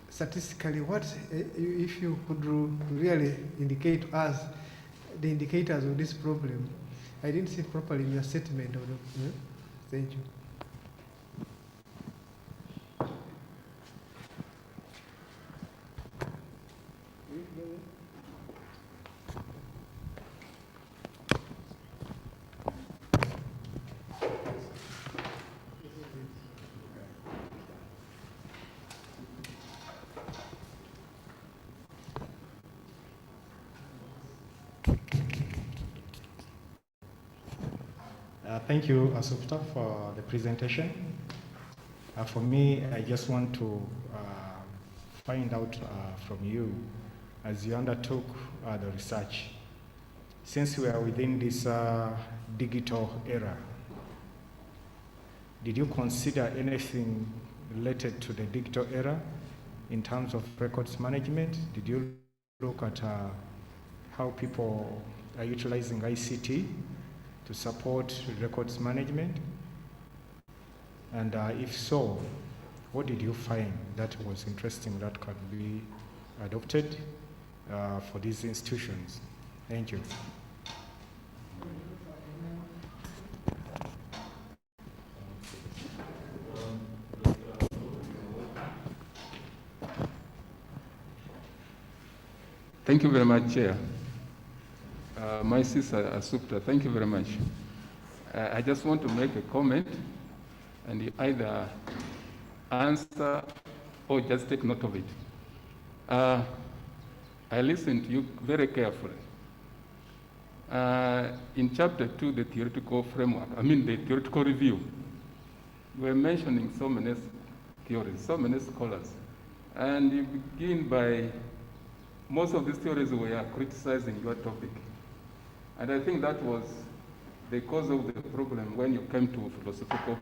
Statistically, what, if you could really indicate to us the indicators of this problem? I didn't see it properly in your statement. Thank you. Thank you, Assumpta, for the presentation. For me, I just want to find out from you, as you undertook the research, since we are within this digital era, did you consider anything related to the digital era in terms of records management? Did you look at how people are utilizing ICT to support records management? And if so, what did you find that was interesting that could be adopted for these institutions? Thank you. Thank you very much, Chair. My sister Assumpta, thank you very much. I just want to make a comment, and you either answer or just take note of it. I listened to you very carefully. In chapter 2, the theoretical framework, the theoretical review, you were mentioning so many theories, so many scholars. And you begin by, most of these theories were criticizing your topic. And I think that was the cause of the problem when you came to philosophical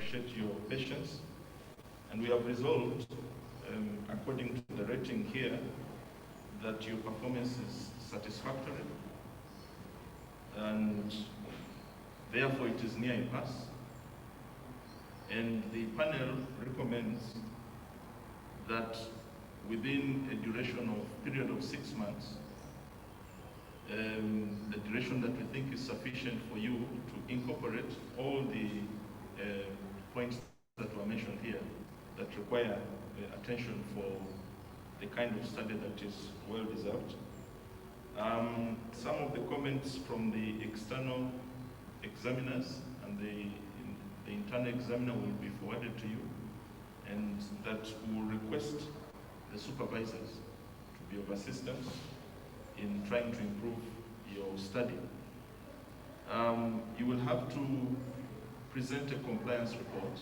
appreciate your patience. And we have resolved, according to the rating here, that your performance is satisfactory, and therefore it is near a pass. And the panel recommends that within a period of 6 months, the duration that we think is sufficient for you to incorporate all the points that were mentioned here that require attention for the kind of study that is well deserved. Some of the comments from the external examiners and the internal examiner will be forwarded to you, and that will request the supervisors to be of assistance in trying to improve your study. You will have to present a compliance report.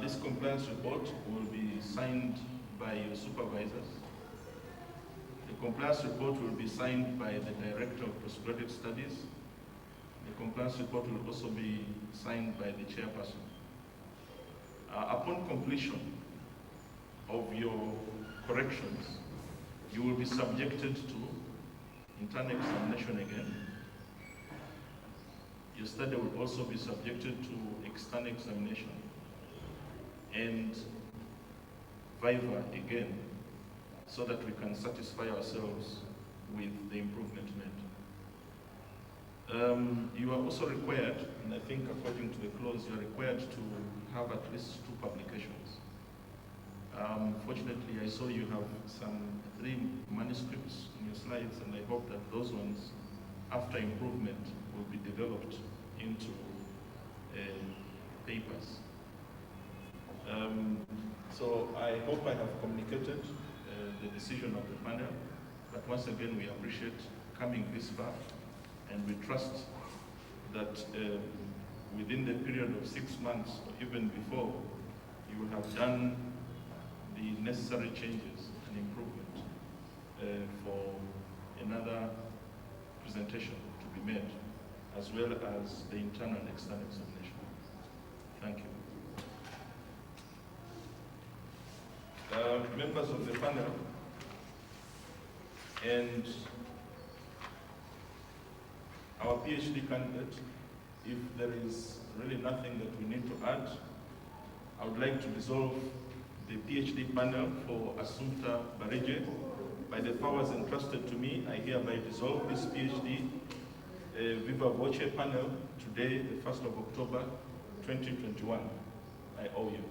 This compliance report will be signed by your supervisors. The compliance report will be signed by the Director of Postgraduate Studies. The compliance report will also be signed by the chairperson. Upon completion of your corrections, you will be subjected to internal examination again. Your study will also be subjected to external examination and viva again, so that we can satisfy ourselves with the improvement made. You are also required, and I think according to the clause, you are required to have at least 2 publications. Fortunately, I saw you have 3 manuscripts in your slides, and I hope that those ones, after improvement, will be developed into papers. So I hope I have communicated the decision of the panel, but once again, we appreciate coming this far, and we trust that within the period of 6 months, or even before, you will have done the necessary changes and improvement for another presentation to be made, as well as the internal and external examination. Thank you. Members of the panel and our PhD candidate, if there is really nothing that we need to add, I would like to dissolve the PhD panel for Assumpta Barigye. By the powers entrusted to me, I hereby dissolve this PhD Viva Voce panel today, the 1st of October, 2021. I owe you.